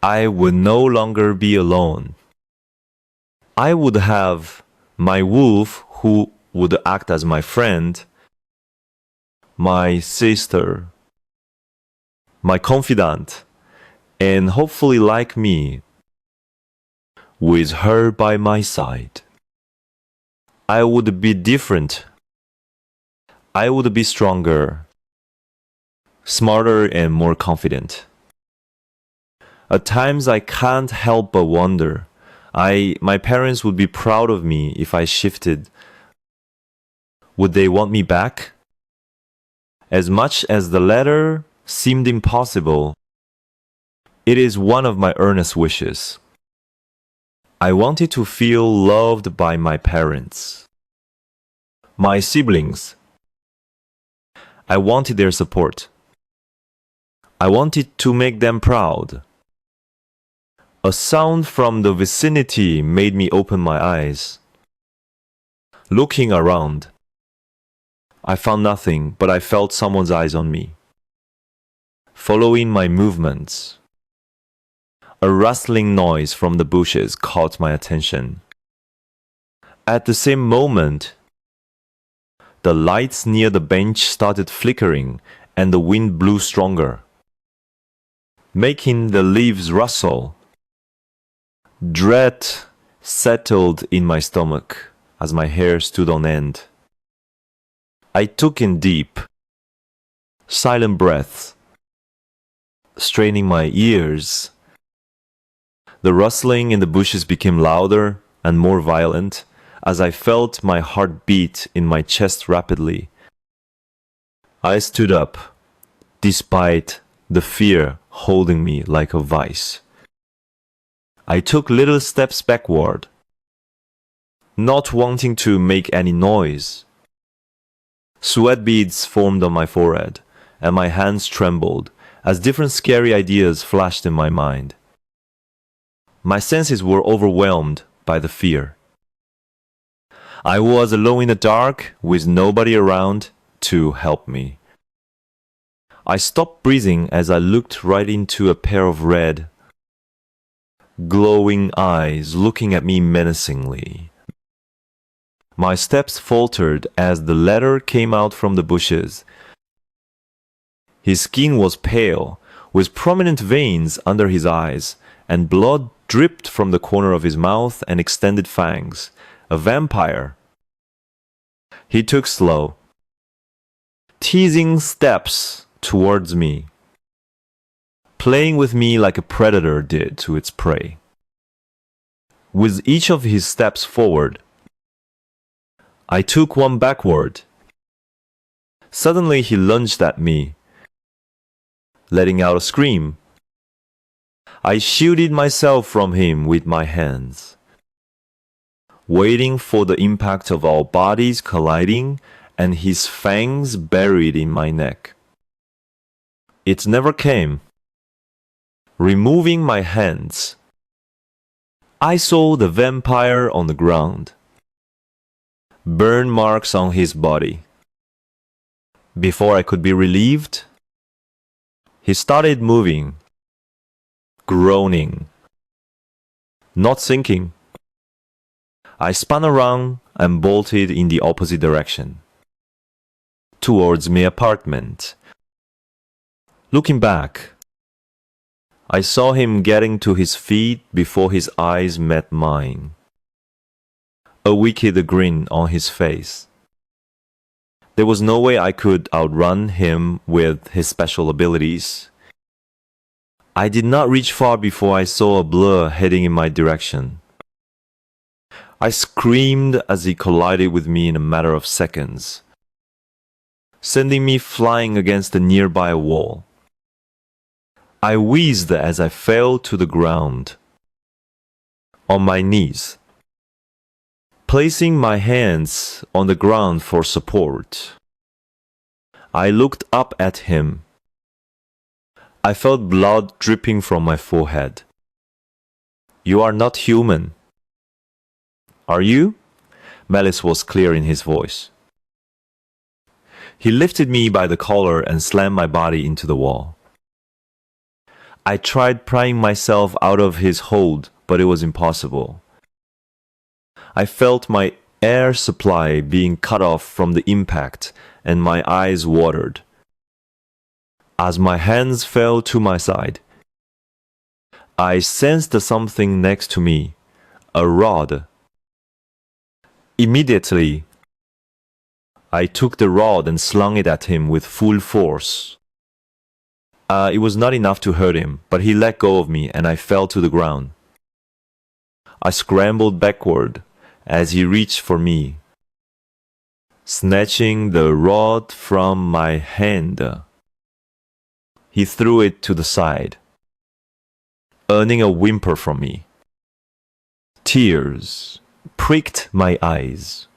I would no longer be alone. I would have my wolf who would act as my friend, my sister, my confidant, and hopefully like me, with her by my side. I would be different. I would be stronger, smarter, and more confident. At times I can't help but wonder, my parents would be proud of me if I shifted. Would they want me back? As much as the latter seemed impossible, it is one of my earnest wishes. I wanted to feel loved by my parents, my siblings. I wanted their support. I wanted to make them proud. A sound from the vicinity made me open my eyes. Looking around, I found nothing, but I felt someone's eyes on me, following my movements. A rustling noise from the bushes caught my attention. At the same moment, the lights near the bench started flickering and the wind blew stronger, making the leaves rustle. Dread settled in my stomach as my hair stood on end. I took in deep, silent breaths, straining my ears. The rustling in the bushes became louder and more violent as I felt my heart beat in my chest rapidly. I stood up, despite the fear holding me like a vice. I took little steps backward, not wanting to make any noise. Sweat beads formed on my forehead, and my hands trembled as different scary ideas flashed in my mind. My senses were overwhelmed by the fear. I was alone in the dark with nobody around to help me. I stopped breathing as I looked right into a pair of red, glowing eyes looking at me menacingly. My steps faltered as the latter came out from the bushes. His skin was pale, with prominent veins under his eyes, and blood dripped from the corner of his mouth and extended fangs. A vampire. He took slow, teasing steps towards me, playing with me like a predator did to its prey. With each of his steps forward, I took one backward. Suddenly he lunged at me, letting out a scream. I shielded myself from him with my hands, waiting for the impact of our bodies colliding and his fangs buried in my neck. It never came. Removing my hands, I saw the vampire on the ground, burn marks on his body. Before I could be relieved, he started moving, groaning, not sinking. I spun around and bolted in the opposite direction, towards my apartment. Looking back, I saw him getting to his feet before his eyes met mine, a wicked grin on his face. There was no way I could outrun him with his special abilities. I did not reach far before I saw a blur heading in my direction. I screamed as he collided with me in a matter of seconds, sending me flying against a nearby wall. I wheezed as I fell to the ground, on my knees, placing my hands on the ground for support. I looked up at him. I felt blood dripping from my forehead. "You are not human." "Are you?" Malice was clear in his voice. He lifted me by the collar and slammed my body into the wall. I tried prying myself out of his hold, but it was impossible. I felt my air supply being cut off from the impact, and my eyes watered. As my hands fell to my side, I sensed something next to me, a rod. Immediately, I took the rod and slung it at him with full force. It was not enough to hurt him, but he let go of me and I fell to the ground. I scrambled backward as he reached for me, snatching the rod from my hand. He threw it to the side, earning a whimper from me. Tears pricked my eyes.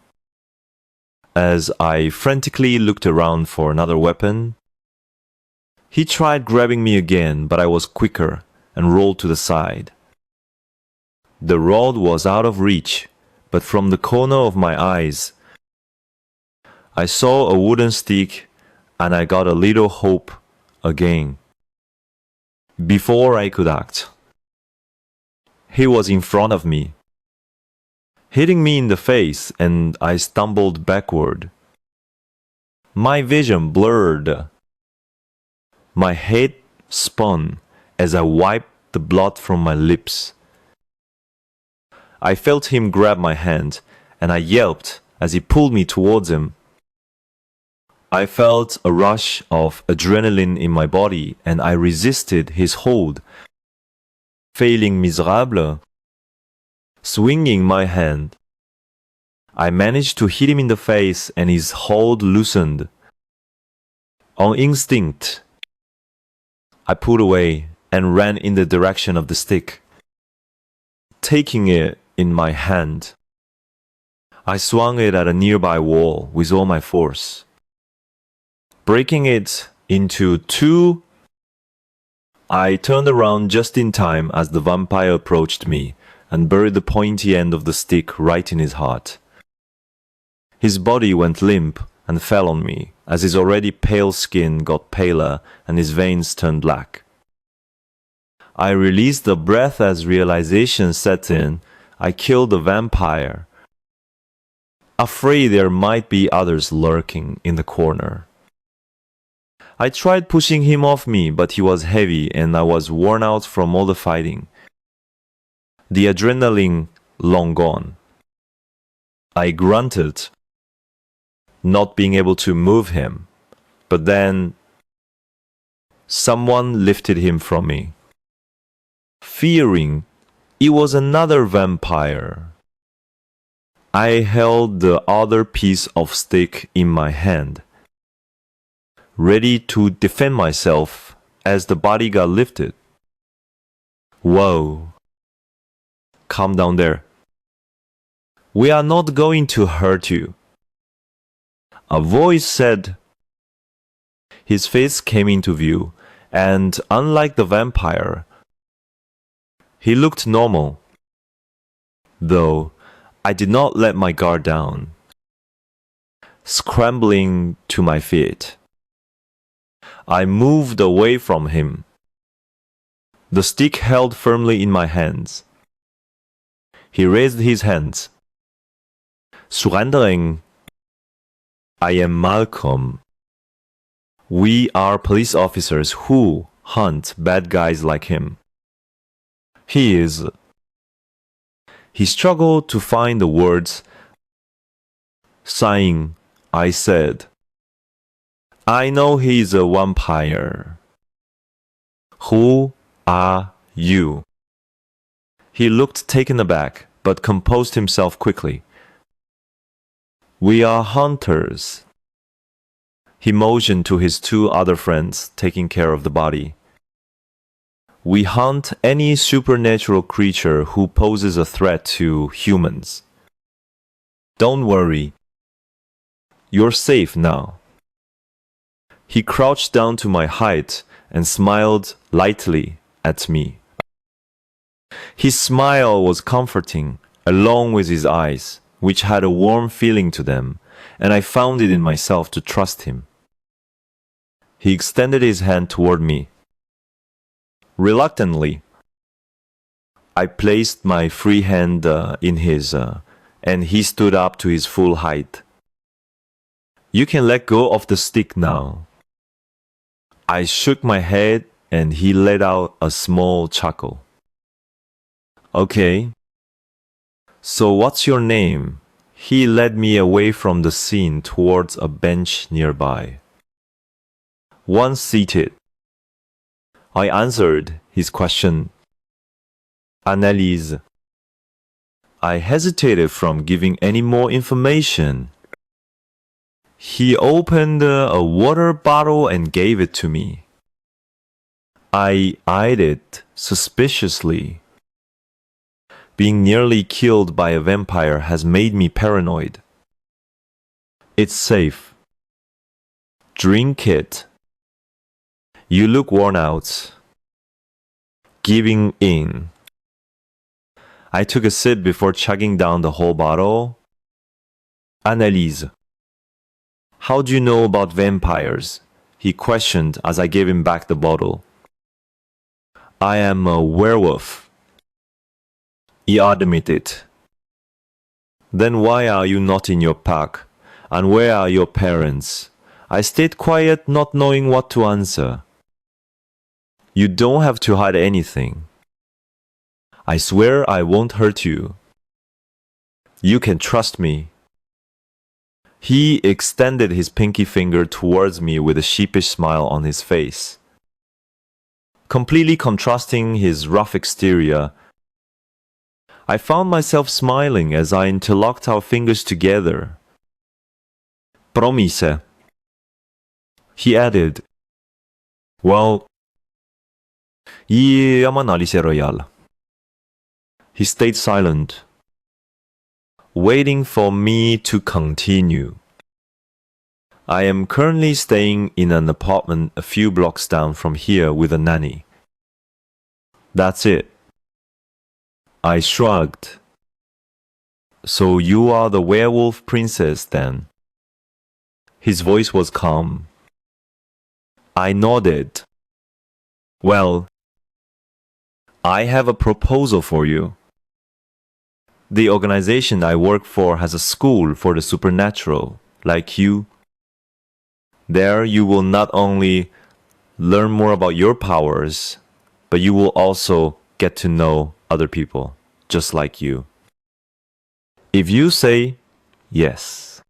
As I frantically looked around for another weapon, he tried grabbing me again, but I was quicker and rolled to the side. The rod was out of reach, but from the corner of my eyes, I saw a wooden stick and I got a little hope again. Before I could act, he was in front of me, hitting me in the face, and I stumbled backward. My vision blurred. My head spun as I wiped the blood from my lips. I felt him grab my hand, and I yelped as he pulled me towards him. I felt a rush of adrenaline in my body, and I resisted his hold, failing miserable. Swinging my hand, I managed to hit him in the face, and his hold loosened. On instinct, I pulled away and ran in the direction of the stick. Taking it in my hand, I swung it at a nearby wall with all my force, breaking it into two. I turned around just in time as the vampire approached me and buried the pointy end of the stick right in his heart. His body went limp and fell on me as his already pale skin got paler and his veins turned black. I released a breath as realization set in. I killed the vampire, afraid there might be others lurking in the corner. I tried pushing him off me, but he was heavy and I was worn out from all the fighting. The adrenaline long gone. I grunted, not being able to move him, but then someone lifted him from me. Fearing it was another vampire, I held the other piece of stick in my hand, ready to defend myself as the body got lifted. Whoa. Calm down there. We are not going to hurt you. A voice said. His face came into view, and unlike the vampire, he looked normal. Though I did not let my guard down. Scrambling to my feet, I moved away from him, the stick held firmly in my hands. He raised his hands. Surrendering. I am Malcolm. We are police officers who hunt bad guys like him. He is. He struggled to find the words. Sighing, I said, I know he's a vampire. Who are you? He looked taken aback, but composed himself quickly. We are hunters. He motioned to his two other friends taking care of the body. We hunt any supernatural creature who poses a threat to humans. Don't worry. You're safe now. He crouched down to my height and smiled lightly at me. His smile was comforting, along with his eyes, which had a warm feeling to them, and I found it in myself to trust him. He extended his hand toward me. Reluctantly, I placed my free hand in his, and he stood up to his full height. You can let go of the stick now. I shook my head and he let out a small chuckle. Okay. So what's your name? He led me away from the scene towards a bench nearby. One seated. I answered his question. Annalise. I hesitated from giving any more information. He opened a water bottle and gave it to me. I eyed it suspiciously. Being nearly killed by a vampire has made me paranoid. It's safe. Drink it. You look worn out. Giving in. I took a sip before chugging down the whole bottle. Annalise. How do you know about vampires? He questioned as I gave him back the bottle. I am a werewolf. He admitted. Then why are you not in your pack? And where are your parents? I stayed quiet, not knowing what to answer. You don't have to hide anything. I swear I won't hurt you. You can trust me. He extended his pinky finger towards me with a sheepish smile on his face. Completely contrasting his rough exterior, I found myself smiling as I interlocked our fingers together. Promise. He added, Well, iaman Alice Royale. He stayed silent, waiting for me to continue. I am currently staying in an apartment a few blocks down from here with a nanny. That's it. I shrugged. So you are the werewolf princess then? His voice was calm. I nodded. Well, I have a proposal for you. The organization I work for has a school for the supernatural, like you. There you will not only learn more about your powers, but you will also get to know other people, just like you. If you say yes,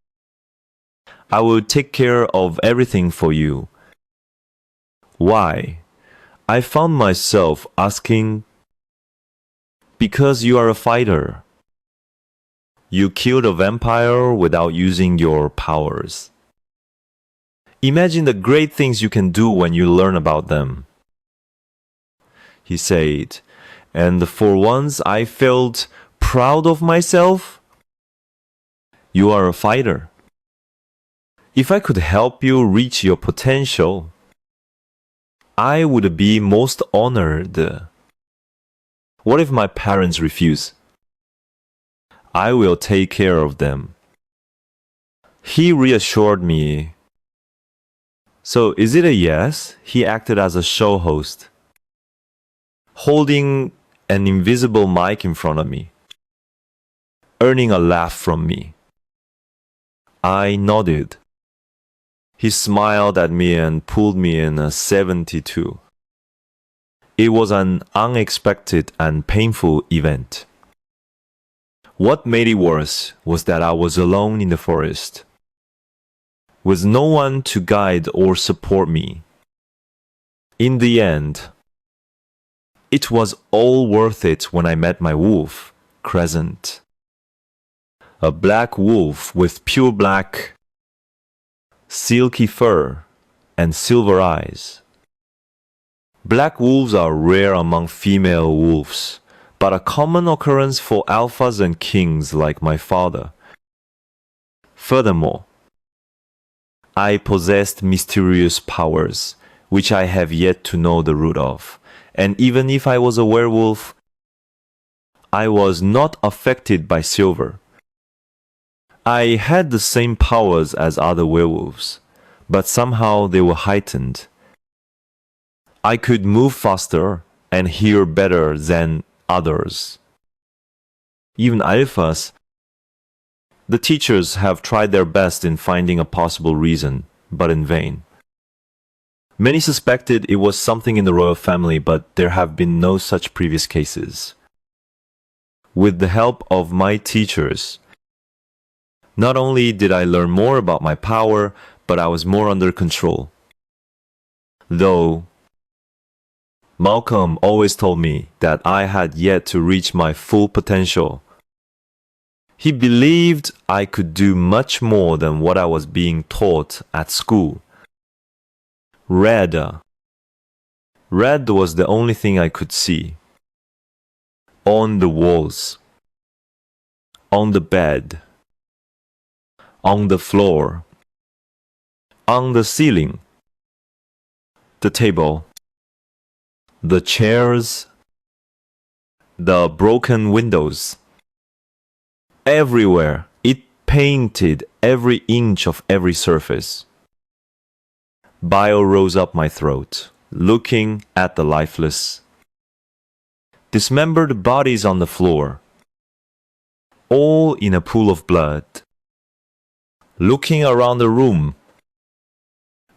I will take care of everything for you. Why? I found myself asking, because you are a fighter. You killed a vampire without using your powers. Imagine the great things you can do when you learn about them. He said, and for once I felt proud of myself. You are a fighter. If I could help you reach your potential, I would be most honored. What if my parents refuse? I will take care of them. He reassured me. So, is it a yes? He acted as a show host, holding an invisible mic in front of me, earning a laugh from me. I nodded. He smiled at me and pulled me in a 72. It was an unexpected and painful event. What made it worse was that I was alone in the forest, with no one to guide or support me. In the end, it was all worth it when I met my wolf, Crescent. A black wolf with pure black, silky fur, and silver eyes. Black wolves are rare among female wolves, but a common occurrence for alphas and kings like my father. Furthermore, I possessed mysterious powers, which I have yet to know the root of, and even if I was a werewolf, I was not affected by silver. I had the same powers as other werewolves, but somehow they were heightened. I could move faster and hear better than others. Even alphas, the teachers have tried their best in finding a possible reason, but in vain. Many suspected it was something in the royal family, but there have been no such previous cases. With the help of my teachers, not only did I learn more about my power, but I was more under control. Though Malcolm always told me that I had yet to reach my full potential. He believed I could do much more than what I was being taught at school. Red was the only thing I could see. On the walls, on the bed, on the floor, on the ceiling, the table, the chairs, the broken windows. Everywhere, it painted every inch of every surface. Bile rose up my throat, looking at the lifeless, dismembered bodies on the floor, all in a pool of blood. Looking around the room,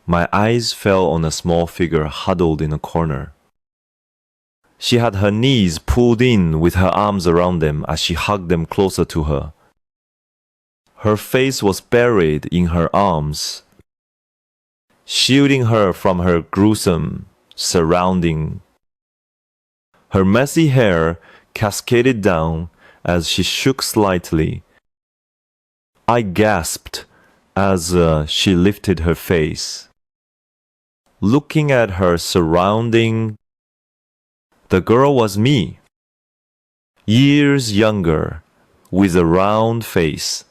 my eyes fell on a small figure huddled in a corner. She had her knees pulled in with her arms around them as she hugged them closer to her. Her face was buried in her arms, shielding her from her gruesome surrounding. Her messy hair cascaded down as she shook slightly. I gasped as she lifted her face. Looking at her surrounding, the girl was me, years younger, with a round face,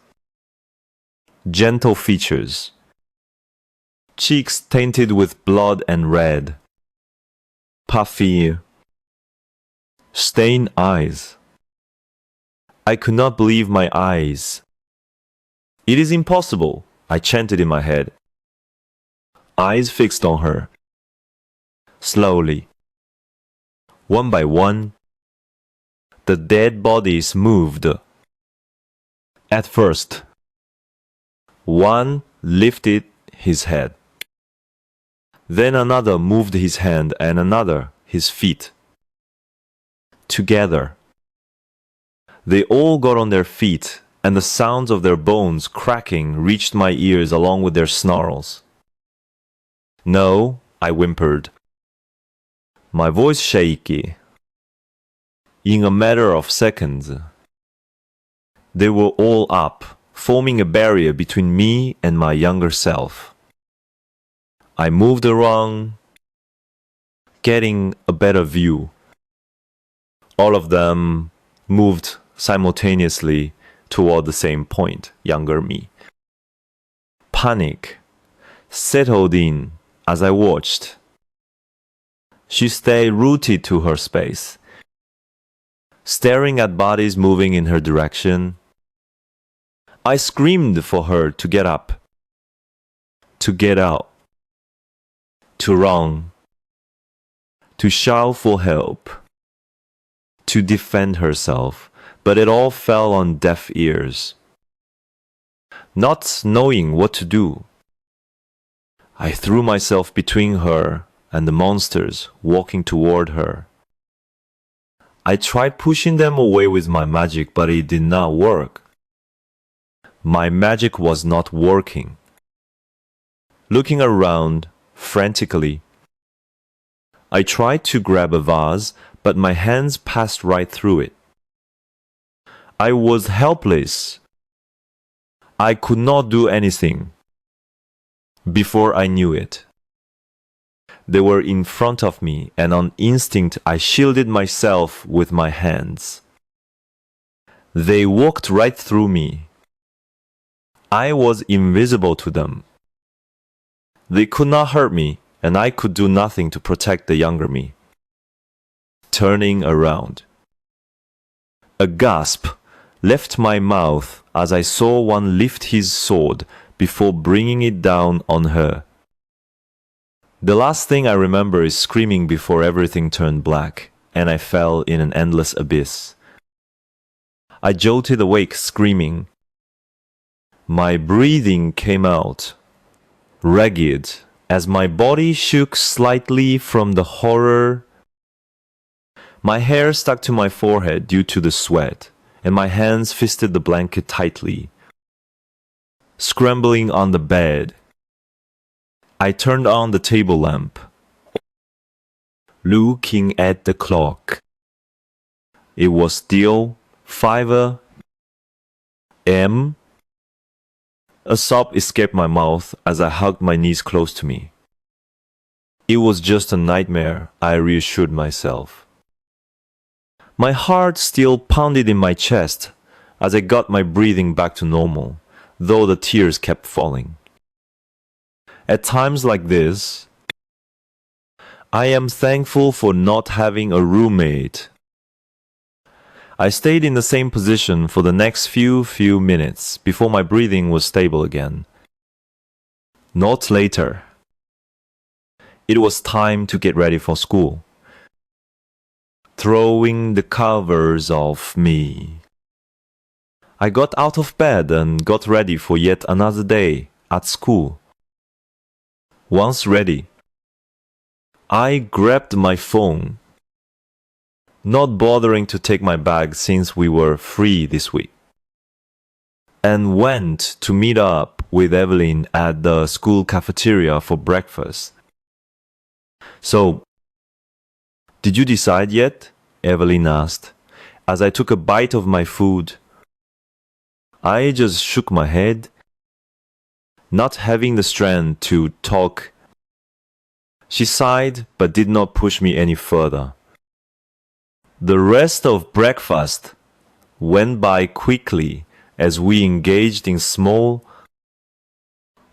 gentle features, cheeks tainted with blood and red, puffy, stained eyes. I could not believe my eyes. It is impossible, I chanted in my head. Eyes fixed on her. Slowly, one by one, the dead bodies moved. At first, one lifted his head. Then another moved his hand and another his feet. Together, they all got on their feet, and the sounds of their bones cracking reached my ears along with their snarls. No, I whimpered. my voice shaky. In a matter of seconds, they were all up, forming a barrier between me and my younger self. I moved around, getting a better view. All of them moved simultaneously toward the same point, younger me. Panic settled in as I watched. She stayed rooted to her space, staring at bodies moving in her direction. I screamed for her to get up, to get out, to run, to shout for help, to defend herself, but it all fell on deaf ears. Not knowing what to do, I threw myself between her and the monsters walking toward her. I tried pushing them away with my magic, but it did not work. My magic was not working. Looking around frantically, I tried to grab a vase, but my hands passed right through it. I was helpless. I could not do anything. Before I knew it, they were in front of me, and on instinct I shielded myself with my hands. They walked right through me. I was invisible to them. They could not hurt me, and I could do nothing to protect the younger me. Turning around, a gasp left my mouth as I saw one lift his sword before bringing it down on her. The last thing I remember is screaming before everything turned black, and I fell in an endless abyss. I jolted awake screaming. My breathing came out, ragged, as my body shook slightly from the horror. My hair stuck to my forehead due to the sweat, and my hands fisted the blanket tightly. Scrambling on the bed, I turned on the table lamp, looking at the clock. It was still 5 a.m. A sob escaped my mouth as I hugged my knees close to me. It was just a nightmare, I reassured myself. My heart still pounded in my chest as I got my breathing back to normal, though the tears kept falling. At times like this, I am thankful for not having a roommate. I stayed in the same position for the next few minutes before my breathing was stable again. Not later. It was time to get ready for school. Throwing the covers off me, I got out of bed and got ready for yet another day at school. Once ready, I grabbed my phone, not bothering to take my bag since we were free this week, and went to meet up with Evelyn at the school cafeteria for breakfast. So, did you decide yet? Evelyn asked, as I took a bite of my food. I just shook my head, not having the strength to talk. She sighed, but did not push me any further. The rest of breakfast went by quickly as we engaged in small,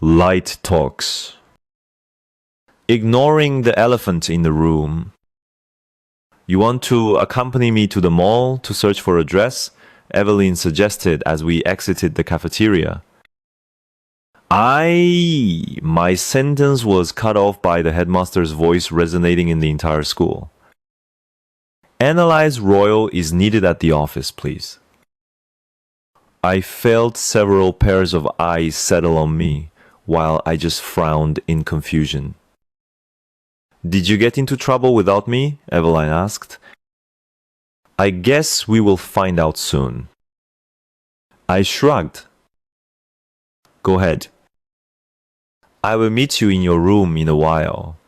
light talks. Ignoring the elephant in the room. You want to accompany me to the mall to search for a dress? Evelyn suggested as we exited the cafeteria. My sentence was cut off by the headmaster's voice resonating in the entire school. Analyze Royal is needed at the office, please. I felt several pairs of eyes settle on me while I just frowned in confusion. Did you get into trouble without me? Evelyn asked. I guess we will find out soon. I shrugged. Go ahead. I will meet you in your room in a while.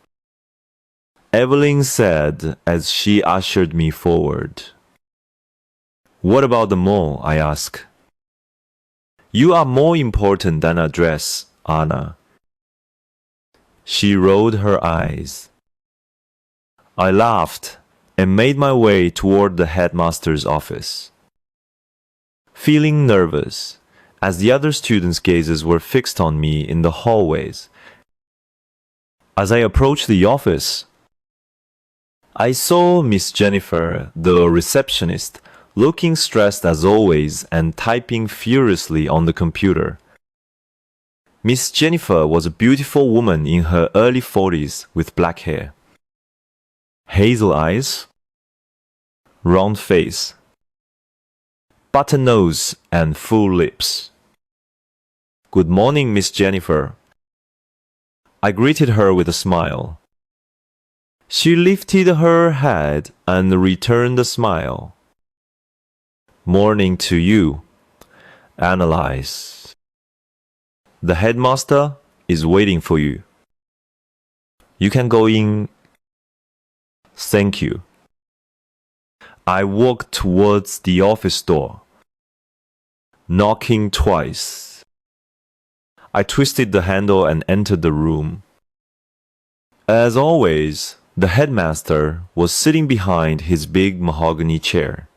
Evelyn said as she ushered me forward. What about the mall? I asked. You are more important than a dress, Anna. She rolled her eyes. I laughed and made my way toward the headmaster's office. Feeling nervous, as the other students' gazes were fixed on me in the hallways. As I approached the office, I saw Miss Jennifer, the receptionist, looking stressed as always and typing furiously on the computer. Miss Jennifer was a beautiful woman in her early 40s with black hair, hazel eyes, round face, button nose, and full lips. Good morning, Miss Jennifer. I greeted her with a smile. She lifted her head and returned the smile. Morning to you. Analyze. The headmaster is waiting for you. You can go in. Thank you. I walked towards the office door, knocking twice. I twisted the handle and entered the room. As always, the headmaster was sitting behind his big mahogany chair.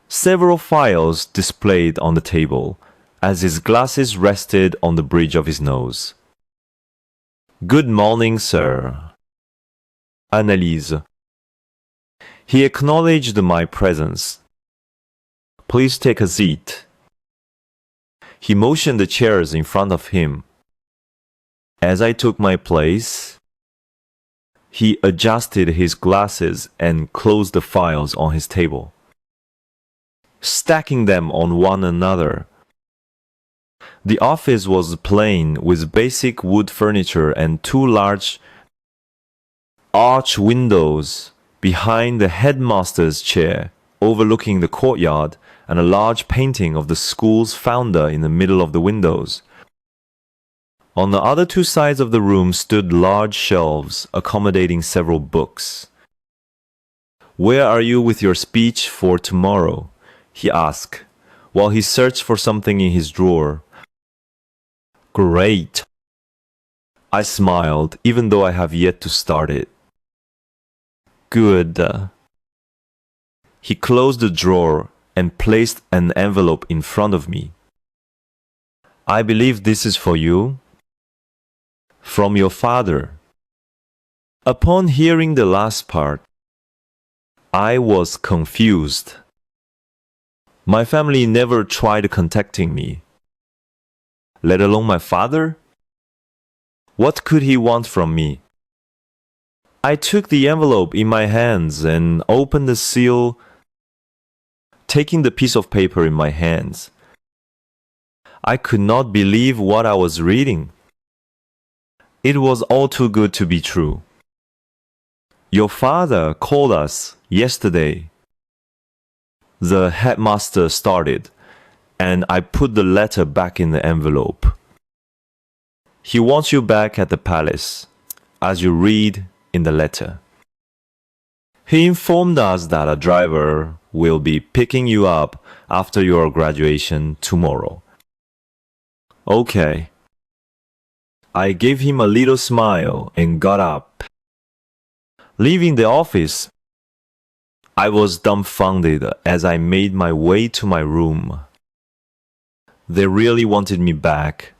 Several files displayed on the table, as his glasses rested on the bridge of his nose. Good morning, sir. Analyse. He acknowledged my presence. Please take a seat. He motioned the chairs in front of him. As I took my place, he adjusted his glasses and closed the files on his table, stacking them on one another. The office was plain with basic wood furniture and two large arch windows behind the headmaster's chair, overlooking the courtyard, and a large painting of the school's founder in the middle of the windows. On the other two sides of the room stood large shelves accommodating several books. Where are you with your speech for tomorrow? He asked, while he searched for something in his drawer. Great. I smiled, even though I have yet to start it. Good. He closed the drawer and placed an envelope in front of me. I believe this is for you. From your father. Upon hearing the last part, I was confused. My family never tried contacting me, let alone my father. What could he want from me? I took the envelope in my hands and opened the seal, taking the piece of paper in my hands. I could not believe what I was reading. It was all too good to be true. Your father called us yesterday. The headmaster started, and I put the letter back in the envelope. He wants you back at the palace, as you read in the letter. He informed us that a driver will be picking you up after your graduation tomorrow. Okay. I gave him a little smile and got up. Leaving the office, I was dumbfounded as I made my way to my room. They really wanted me back.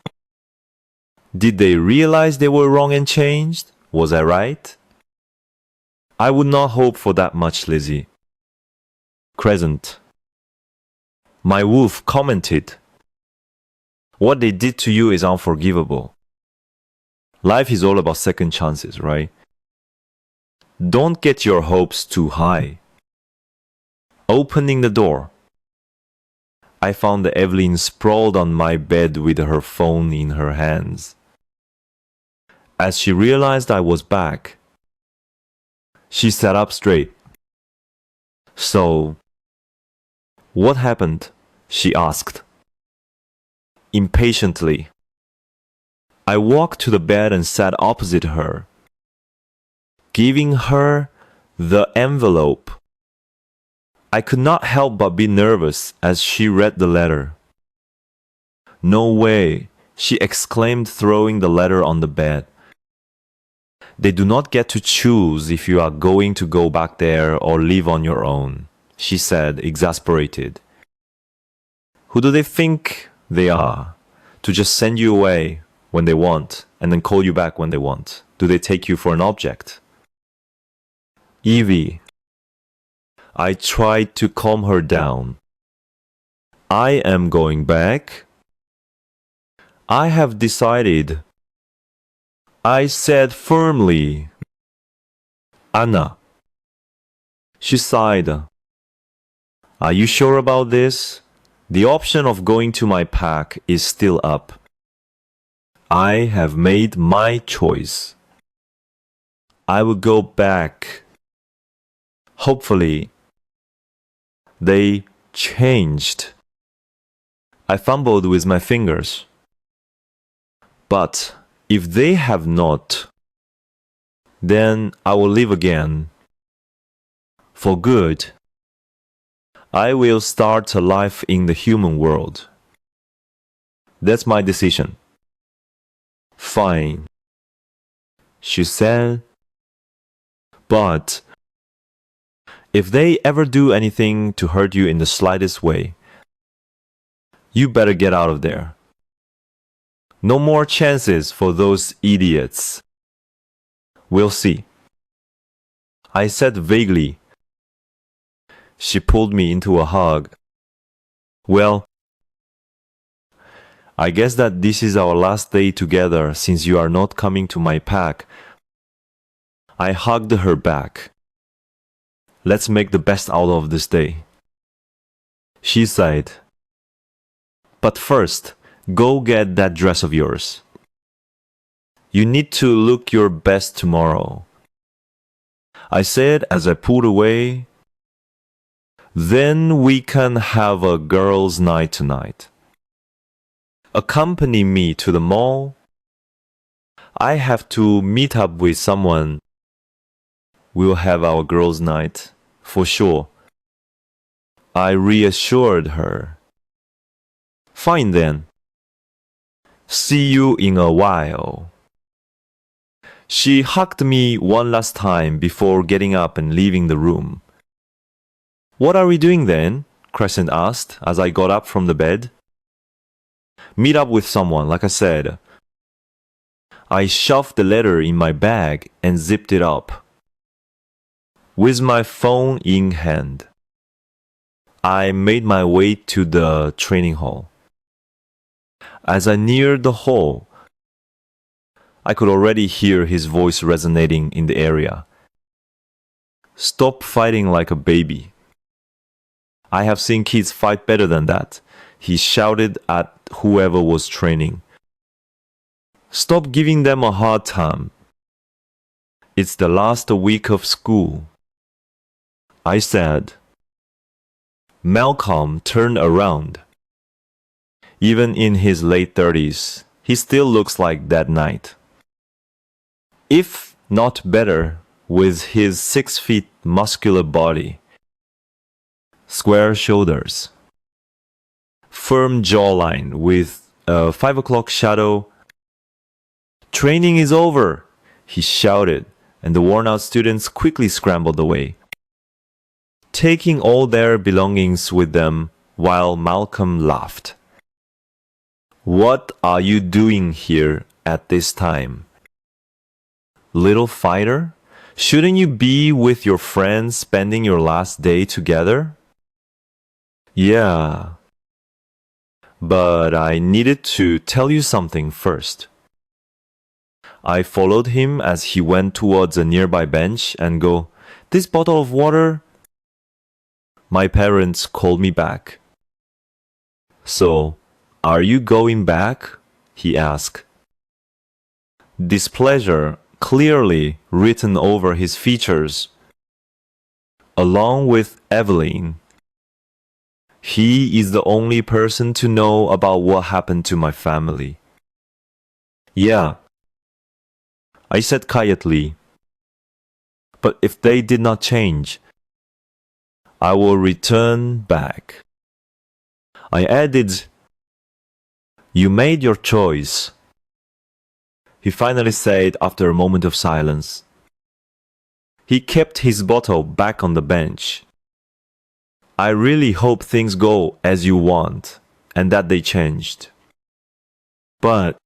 Did they realize they were wrong and changed? Was I right? I would not hope for that much, Lizzie. Crescent. My wolf commented. What they did to you is unforgivable. Life is all about second chances, right? Don't get your hopes too high. Opening the door, I found Evelyn sprawled on my bed with her phone in her hands. As she realized I was back, she sat up straight. So, what happened? She asked. Impatiently, I walked to the bed and sat opposite her. giving her the envelope. I could not help but be nervous as she read the letter. "No way," she exclaimed, throwing the letter on the bed. "They do not get to choose if you are going to go back there or live on your own," she said, exasperated. "Who do they think they are, to just send you away when they want and then call you back when they want? Do they take you for an object?" "Evie," I tried to calm her down. "I am going back. I have decided," I said firmly. "Anna." She sighed. "Are you sure about this? The option of going to my pack is still up. I have made my choice. I will go back. Hopefully." "They changed." I fumbled with my fingers. "But if they have not, then I will live again. For good. I will start a life in the human world. That's my decision." "Fine," she said. "But if they ever do anything to hurt you in the slightest way, you better get out of there. No more chances for those idiots." "We'll see," I said vaguely. She pulled me into a hug. "Well, I guess that this is our last day together since you are not coming to my pack." I hugged her back. "Let's make the best out of this day." She sighed. "But first, go get that dress of yours. You need to look your best tomorrow," I said as I pulled away. "Then we can have a girls' night tonight. Accompany me to the mall. I have to meet up with someone. We'll have our girls' night, for sure," I reassured her. "Fine then. See you in a while." She hugged me one last time before getting up and leaving the room. "What are we doing then?" Crescent asked as I got up from the bed. "Meet up with someone, like I said." I shoved the letter in my bag and zipped it up. With my phone in hand, I made my way to the training hall. As I neared the hall, I could already hear his voice resonating in the area. "Stop fighting like a baby. I have seen kids fight better than that," he shouted at whoever was training. "Stop giving them a hard time. It's the last week of school," I said. Malcolm turned around. Even in his late 30s, he still looks like that night. If not better, with his 6 feet muscular body, square shoulders, firm jawline with a 5 o'clock shadow. "Training is over," he shouted, and the worn-out students quickly scrambled away, taking all their belongings with them while Malcolm laughed. "What are you doing here at this time? Little fighter? Shouldn't you be with your friends spending your last day together?" "Yeah, but I needed to tell you something first." I followed him as he went towards a nearby bench and go, "This bottle of water?" My parents called me back. "So, are you going back?" he asked. Displeasure clearly written over his features. "Along with Evelyn. He is the only person to know about what happened to my family." "Yeah," I said quietly. But if they did not change, I will return back. I added, "You made your choice," he finally said after a moment of silence. He kept his bottle back on the bench. "I really hope things go as you want and that they changed. But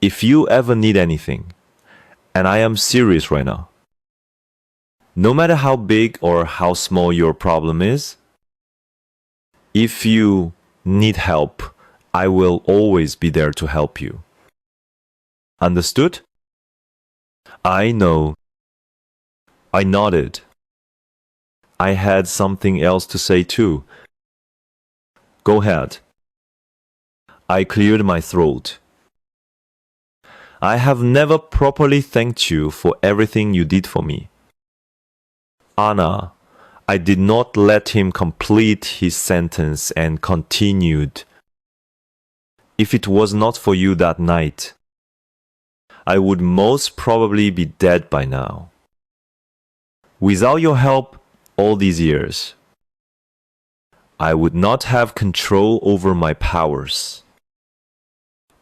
if you ever need anything, and I am serious right now, no matter how big or how small your problem is, if you need help, I will always be there to help you. Understood?" I know. I nodded. I had something else to say too. Go ahead. I cleared my throat. "I have never properly thanked you for everything you did for me." "Anna," I did not let him complete his sentence and continued. "If it was not for you that night, I would most probably be dead by now. Without your help all these years, I would not have control over my powers.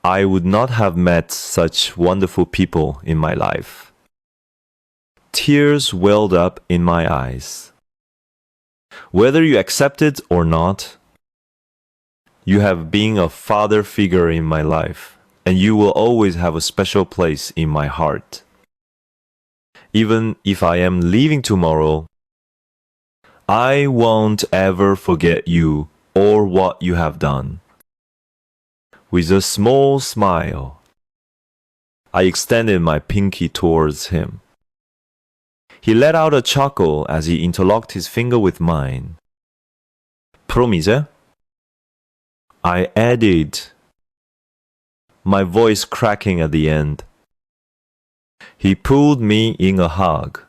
I would not have met such wonderful people in my life." Tears welled up in my eyes. "Whether you accept it or not, you have been a father figure in my life, and you will always have a special place in my heart. Even if I am leaving tomorrow, I won't ever forget you or what you have done." With a small smile, I extended my pinky towards him. He let out a chuckle as he interlocked his finger with mine. "프롬이제?" I added, my voice cracking at the end. He pulled me in a hug.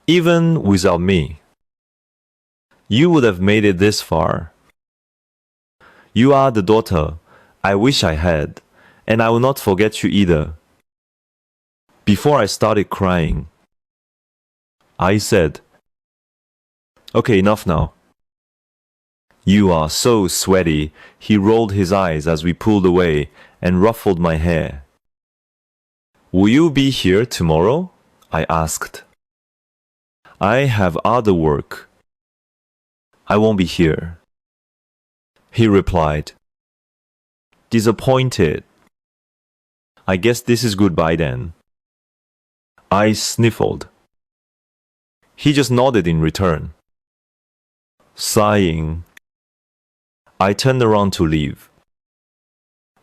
"Even without me, you would have made it this far. You are the daughter I wish I had, and I will not forget you either." Before I started crying, I said, "Okay, enough now." "You are so sweaty." He rolled his eyes as we pulled away and ruffled my hair. "Will you be here tomorrow?" I asked. "I have other work." "I won't be here," he replied. Disappointed. "I guess this is goodbye then." I sniffled. He just nodded in return. Sighing, I turned around to leave.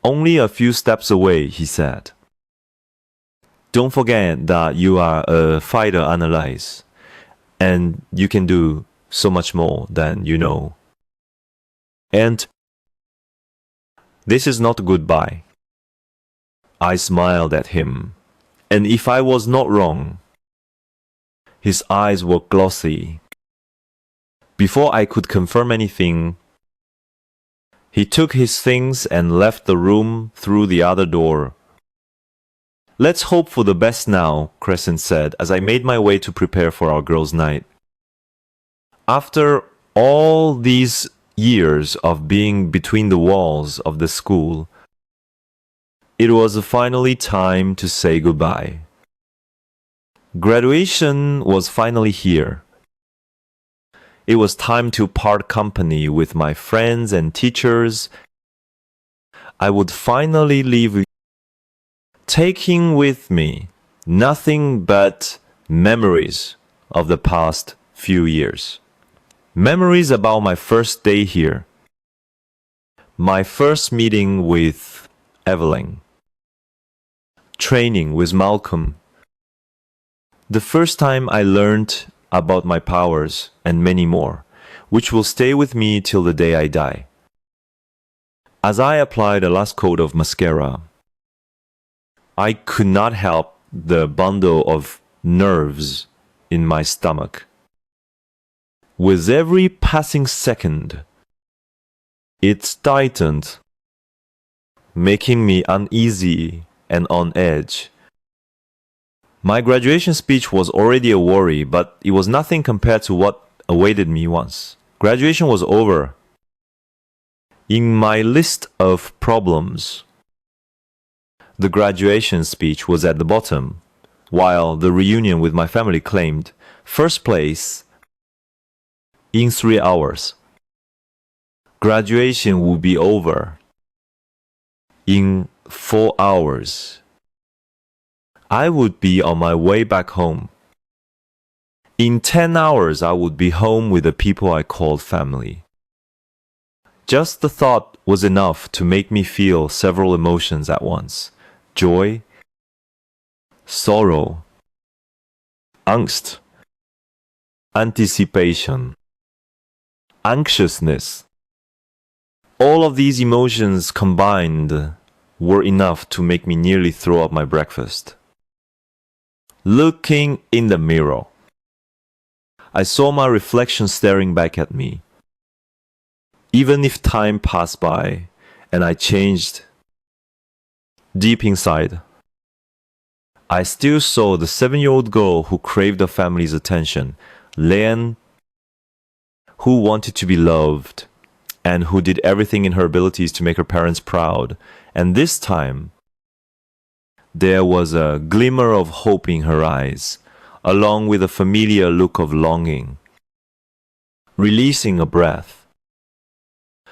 "Only a few steps away," he said. "Don't forget that you are a fighter analyze, and you can do so much more than you know. And this is not goodbye." I smiled at him, and if I was not wrong, his eyes were glossy. Before I could confirm anything, he took his things and left the room through the other door. "Let's hope for the best now," Crescent said as I made my way to prepare for our girls' night. After all these years of being between the walls of the school, it was finally time to say goodbye. Graduation was finally here. It was time to part company with my friends and teachers. I would finally leave, taking with me nothing but memories of the past few years. Memories about my first day here, my first meeting with Evelyn, training with Malcolm, the first time I learned about my powers, and many more, which will stay with me till the day I die. As I applied the last coat of mascara, I could not help the bundle of nerves in my stomach. With every passing second, it tightened, making me uneasy and on edge. My graduation speech was already a worry, but it was nothing compared to what awaited me once. Graduation was over. In my list of problems, the graduation speech was at the bottom, while the reunion with my family claimed first place in 3 hours. Graduation would be over in 4 hours. I would be on my way back home. In 10 hours, I would be home with the people I called family. Just the thought was enough to make me feel several emotions at once: joy, sorrow, angst, anticipation, anxiousness. All of these emotions combined were enough to make me nearly throw up my breakfast. Looking in the mirror, I saw my reflection staring back at me. Even if time passed by and I changed, deep inside, I still saw the 7-year-old girl who craved the family's attention, Leanne, who wanted to be loved, and who did everything in her abilities to make her parents proud. And this time, there was a glimmer of hope in her eyes, along with a familiar look of longing. Releasing a breath,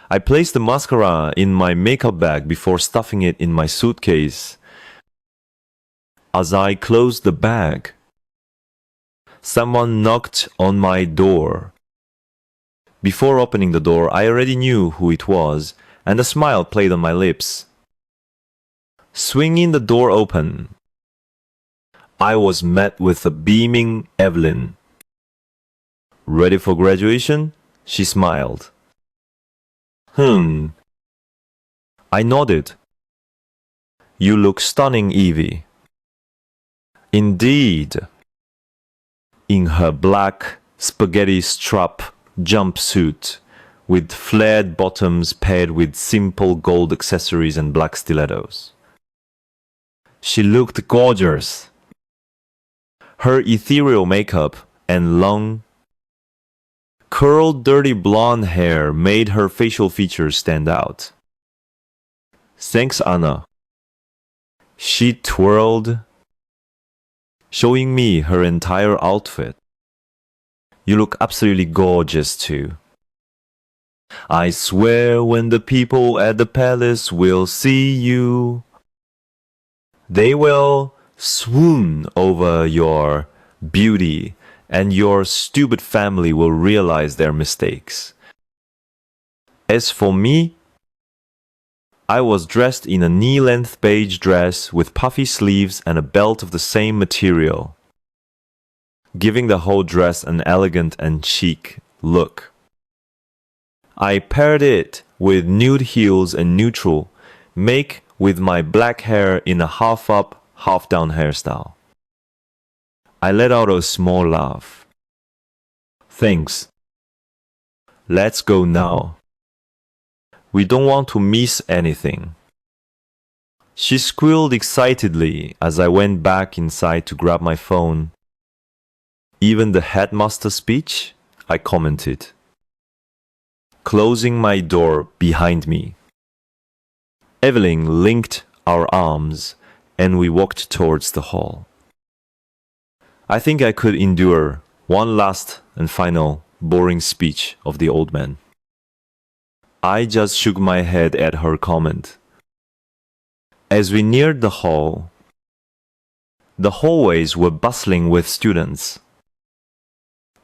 I placed the mascara in my makeup bag before stuffing it in my suitcase. As I closed the bag, someone knocked on my door. Before opening the door, I already knew who it was, and a smile played on my lips. Swinging the door open, I was met with a beaming Evelyn. "Ready for graduation?" she smiled. I nodded. "You look stunning, Evie." Indeed. In her black spaghetti strap jumpsuit, with flared bottoms paired with simple gold accessories and black stilettos. She looked gorgeous. Her ethereal makeup and long, curled, dirty blonde hair made her facial features stand out. "Thanks, Anna." She twirled, showing me her entire outfit. "You look absolutely gorgeous too. I swear when the people at the palace will see you, they will swoon over your beauty, and your stupid family will realize their mistakes." As for me, I was dressed in a knee-length beige dress with puffy sleeves and a belt of the same material, giving the whole dress an elegant and chic look. I paired it with nude heels and neutral make with my black hair in a half-up, half-down hairstyle. I let out a small laugh. "Thanks. Let's go now. We don't want to miss anything." She squealed excitedly as I went back inside to grab my phone. "Even the headmaster's speech?" I commented, closing my door behind me. Evelyn linked our arms and we walked towards the hall. I think I could endure one last and final boring speech of the old man. I just shook my head at her comment. As we neared the hall, the hallways were bustling with students.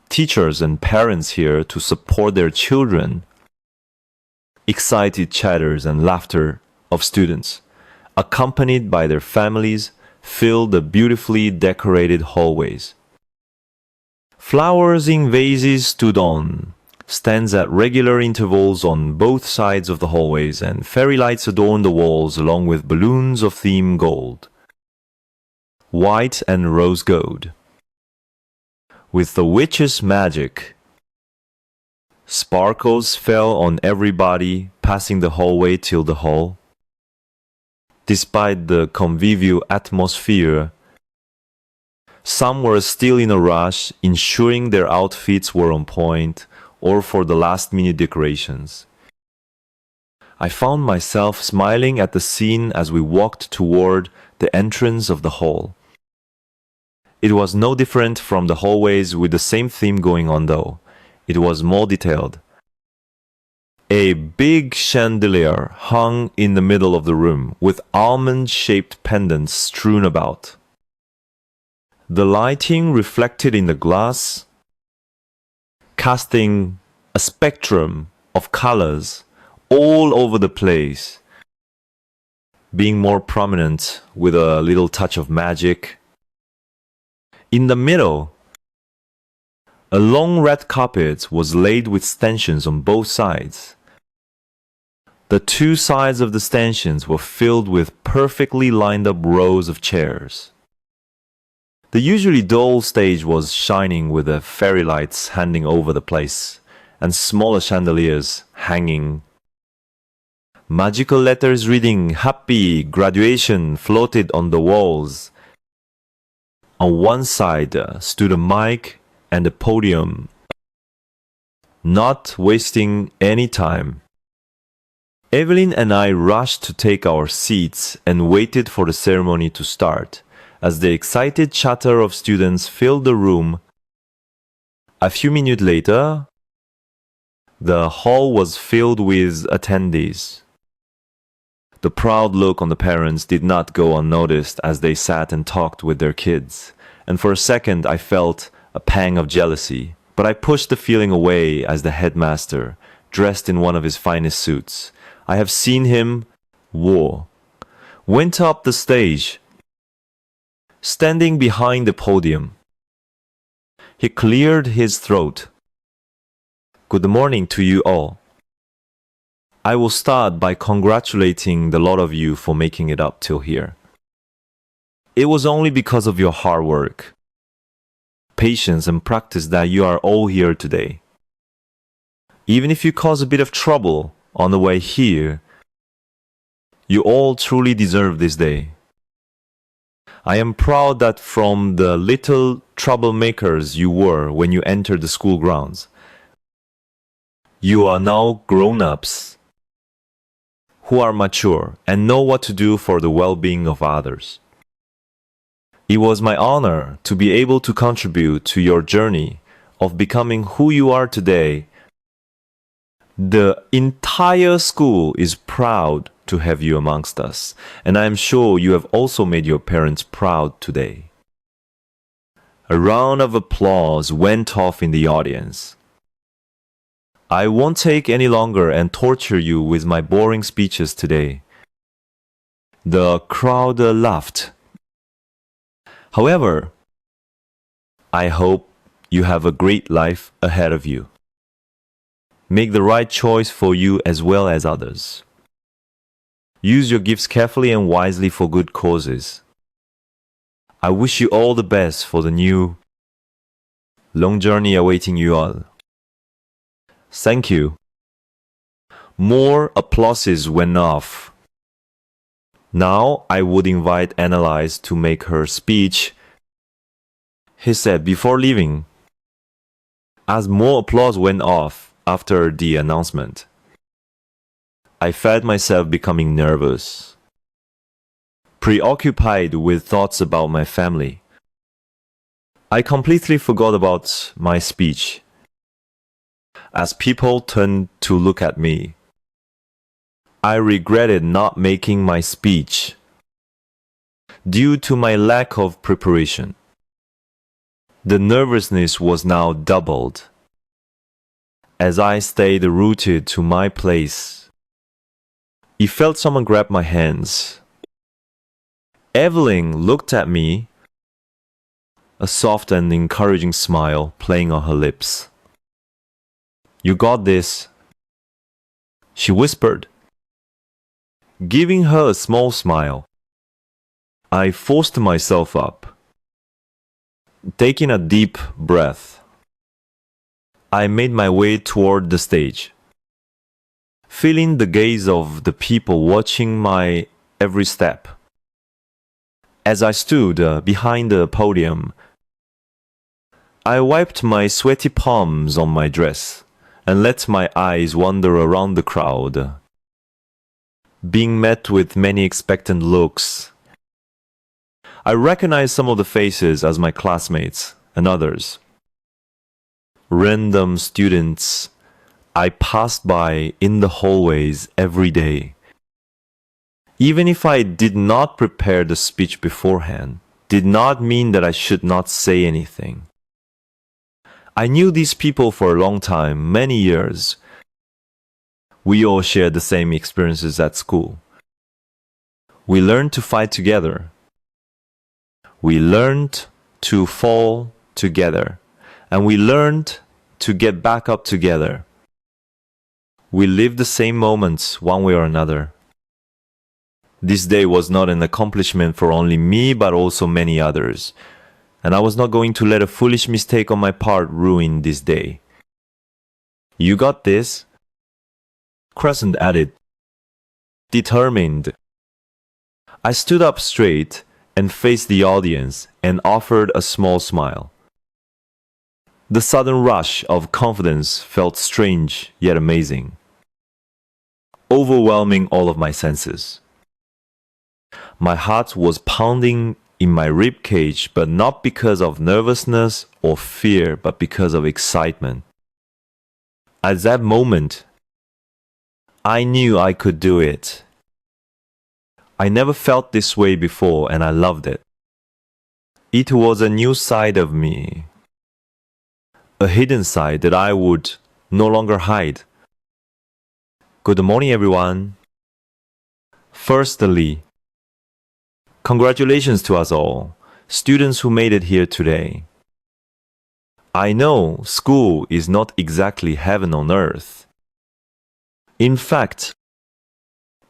Teachers and parents here to support their children. Excited chatters and laughter of students, accompanied by their families, filled the beautifully decorated hallways. Flowers in vases stood on stands at regular intervals on both sides of the hallways, and fairy lights adorned the walls along with balloons of theme gold, white and rose gold. With the witch's magic, sparkles fell on everybody passing the hallway till the hall. Despite the convivial atmosphere, Some were still in a rush, ensuring their outfits were on point, or for the last-minute decorations. I found myself smiling at the scene as we walked toward the entrance of the hall. It was no different from the hallways with the same theme going on though. It was more detailed. A big chandelier hung in the middle of the room with almond-shaped pendants strewn about. The lighting reflected in the glass, casting a spectrum of colors all over the place, being more prominent with a little touch of magic. In the middle, a long red carpet was laid with stanchions on both sides. The two sides of the stanchions were filled with perfectly lined up rows of chairs. The usually dull stage was shining with the fairy lights hanging over the place, and smaller chandeliers hanging. Magical letters reading "Happy Graduation" floated on the walls. On one side stood a mic and a podium. Not wasting any time, Evelyn and I rushed to take our seats and waited for the ceremony to start, as the excited chatter of students filled the room. A few minutes later, the hall was filled with attendees. The proud look on the parents did not go unnoticed as they sat and talked with their kids, and for a second I felt a pang of jealousy, but I pushed the feeling away as the headmaster, dressed in one of his finest suits I have seen him wore, went up the stage. Standing behind the podium, he cleared his throat. "Good morning to you all. I will start by congratulating the lot of you for making it up till here. It was only because of your hard work, patience, and practice that you are all here today. Even if you caused a bit of trouble on the way here, you all truly deserve this day. I am proud that from the little troublemakers you were when you entered the school grounds, you are now grown-ups who are mature and know what to do for the well-being of others. It was my honor to be able to contribute to your journey of becoming who you are today. The entire school is proud to have you amongst us, and I am sure you have also made your parents proud today." A round of applause went off in the audience. I won't take any longer and torture you with my boring speeches today. The crowd laughed. However, I hope you have a great life ahead of you. Make the right choice for you as well as others. Use your gifts carefully and wisely for good causes. I wish you all the best for the new, long journey awaiting you all. Thank you. More applauses went off. Now I would invite Annalise to make her speech, he said before leaving. As more applause went off after the announcement, I felt myself becoming nervous, preoccupied with thoughts about my family. I completely forgot about my speech as people turned to look at me. I regretted not making my speech due to my lack of preparation. The nervousness was now doubled as I stayed rooted to my place. I felt someone grab my hands. Evelyn looked at me, a soft and encouraging smile playing on her lips. "You got this," she whispered, giving her a small smile. I forced myself up, taking a deep breath. I made my way toward the stage, feeling the gaze of the people watching my every step. As I stood behind the podium, I wiped my sweaty palms on my dress and let my eyes wander around the crowd, being met with many expectant looks. I recognized some of the faces as my classmates and others. Random students I passed by in the hallways every day. Even if I did not prepare the speech beforehand, did not mean that I should not say anything. I knew these people for a long time, many years. We all shared the same experiences at school. We learned to fight together. We learned to fall together. And we learned to get back up together. We lived the same moments one way or another. This day was not an accomplishment for only me, but also many others. And I was not going to let a foolish mistake on my part ruin this day. You got this? Crescent added, determined. I stood up straight and faced the audience and offered a small smile. The sudden rush of confidence felt strange yet amazing, overwhelming all of my senses. My heart was pounding in my rib cage, but not because of nervousness or fear, but because of excitement. At that moment, I knew I could do it. I never felt this way before, and I loved it. It was a new side of me, a hidden side that I would no longer hide. Good morning, everyone. Firstly, congratulations to us all, students who made it here today. I know school is not exactly heaven on earth. In fact,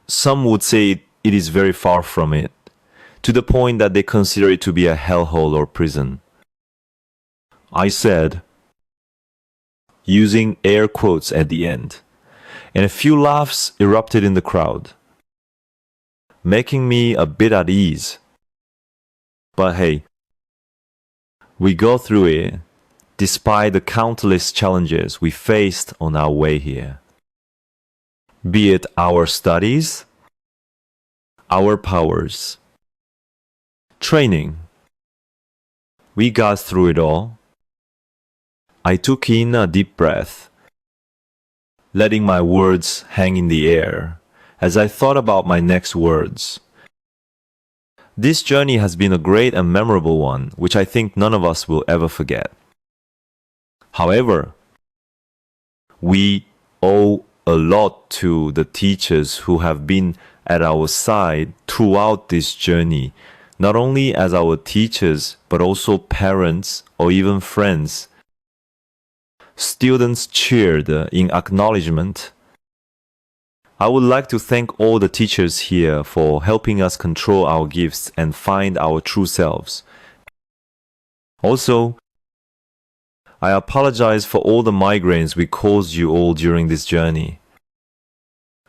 some would say it is very far from it, to the point that they consider it to be a hellhole or prison. I said, using air quotes at the end, and a few laughs erupted in the crowd, making me a bit at ease. But hey, we go through it despite the countless challenges we faced on our way here. Be it our studies, our powers, training. We got through it all. I took in a deep breath, letting my words hang in the air as I thought about my next words. This journey has been a great and memorable one, which I think none of us will ever forget. However, we owe a lot to the teachers who have been at our side throughout this journey, not only as our teachers, but also parents or even friends. Students cheered in acknowledgement. I would like to thank all the teachers here for helping us control our gifts and find our true selves. Also, I apologize for all the migraines we caused you all during this journey.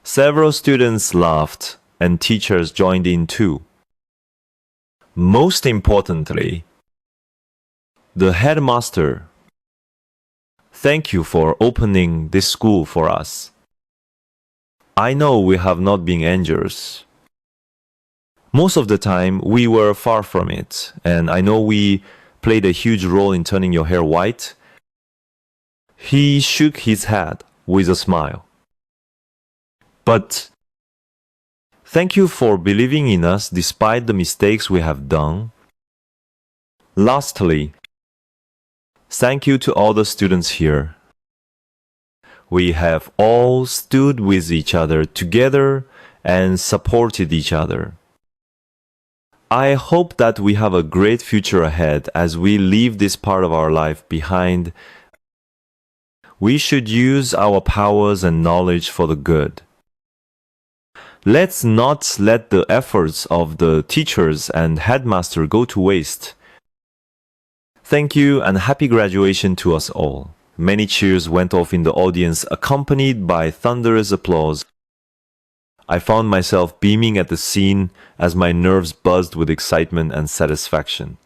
Several students laughed and teachers joined in too. Most importantly, the headmaster, thank you for opening this school for us. I know we have not been angels. Most of the time, we were far from it, and I know we played a huge role in turning your hair white. He shook his head with a smile. But thank you for believing in us despite the mistakes we have done. Lastly, thank you to all the students here. We have all stood with each other together and supported each other. I hope that we have a great future ahead as we leave this part of our life behind. We should use our powers and knowledge for the good. Let's not let the efforts of the teachers and headmaster go to waste. Thank you and happy graduation to us all. Many cheers went off in the audience, accompanied by thunderous applause. I found myself beaming at the scene as my nerves buzzed with excitement and satisfaction.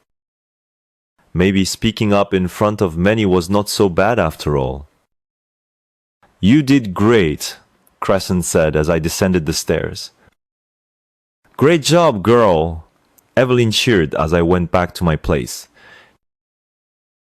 Maybe speaking up in front of many was not so bad after all. You did great, Crescent said as I descended the stairs. Great job, girl, Evelyn cheered as I went back to my place.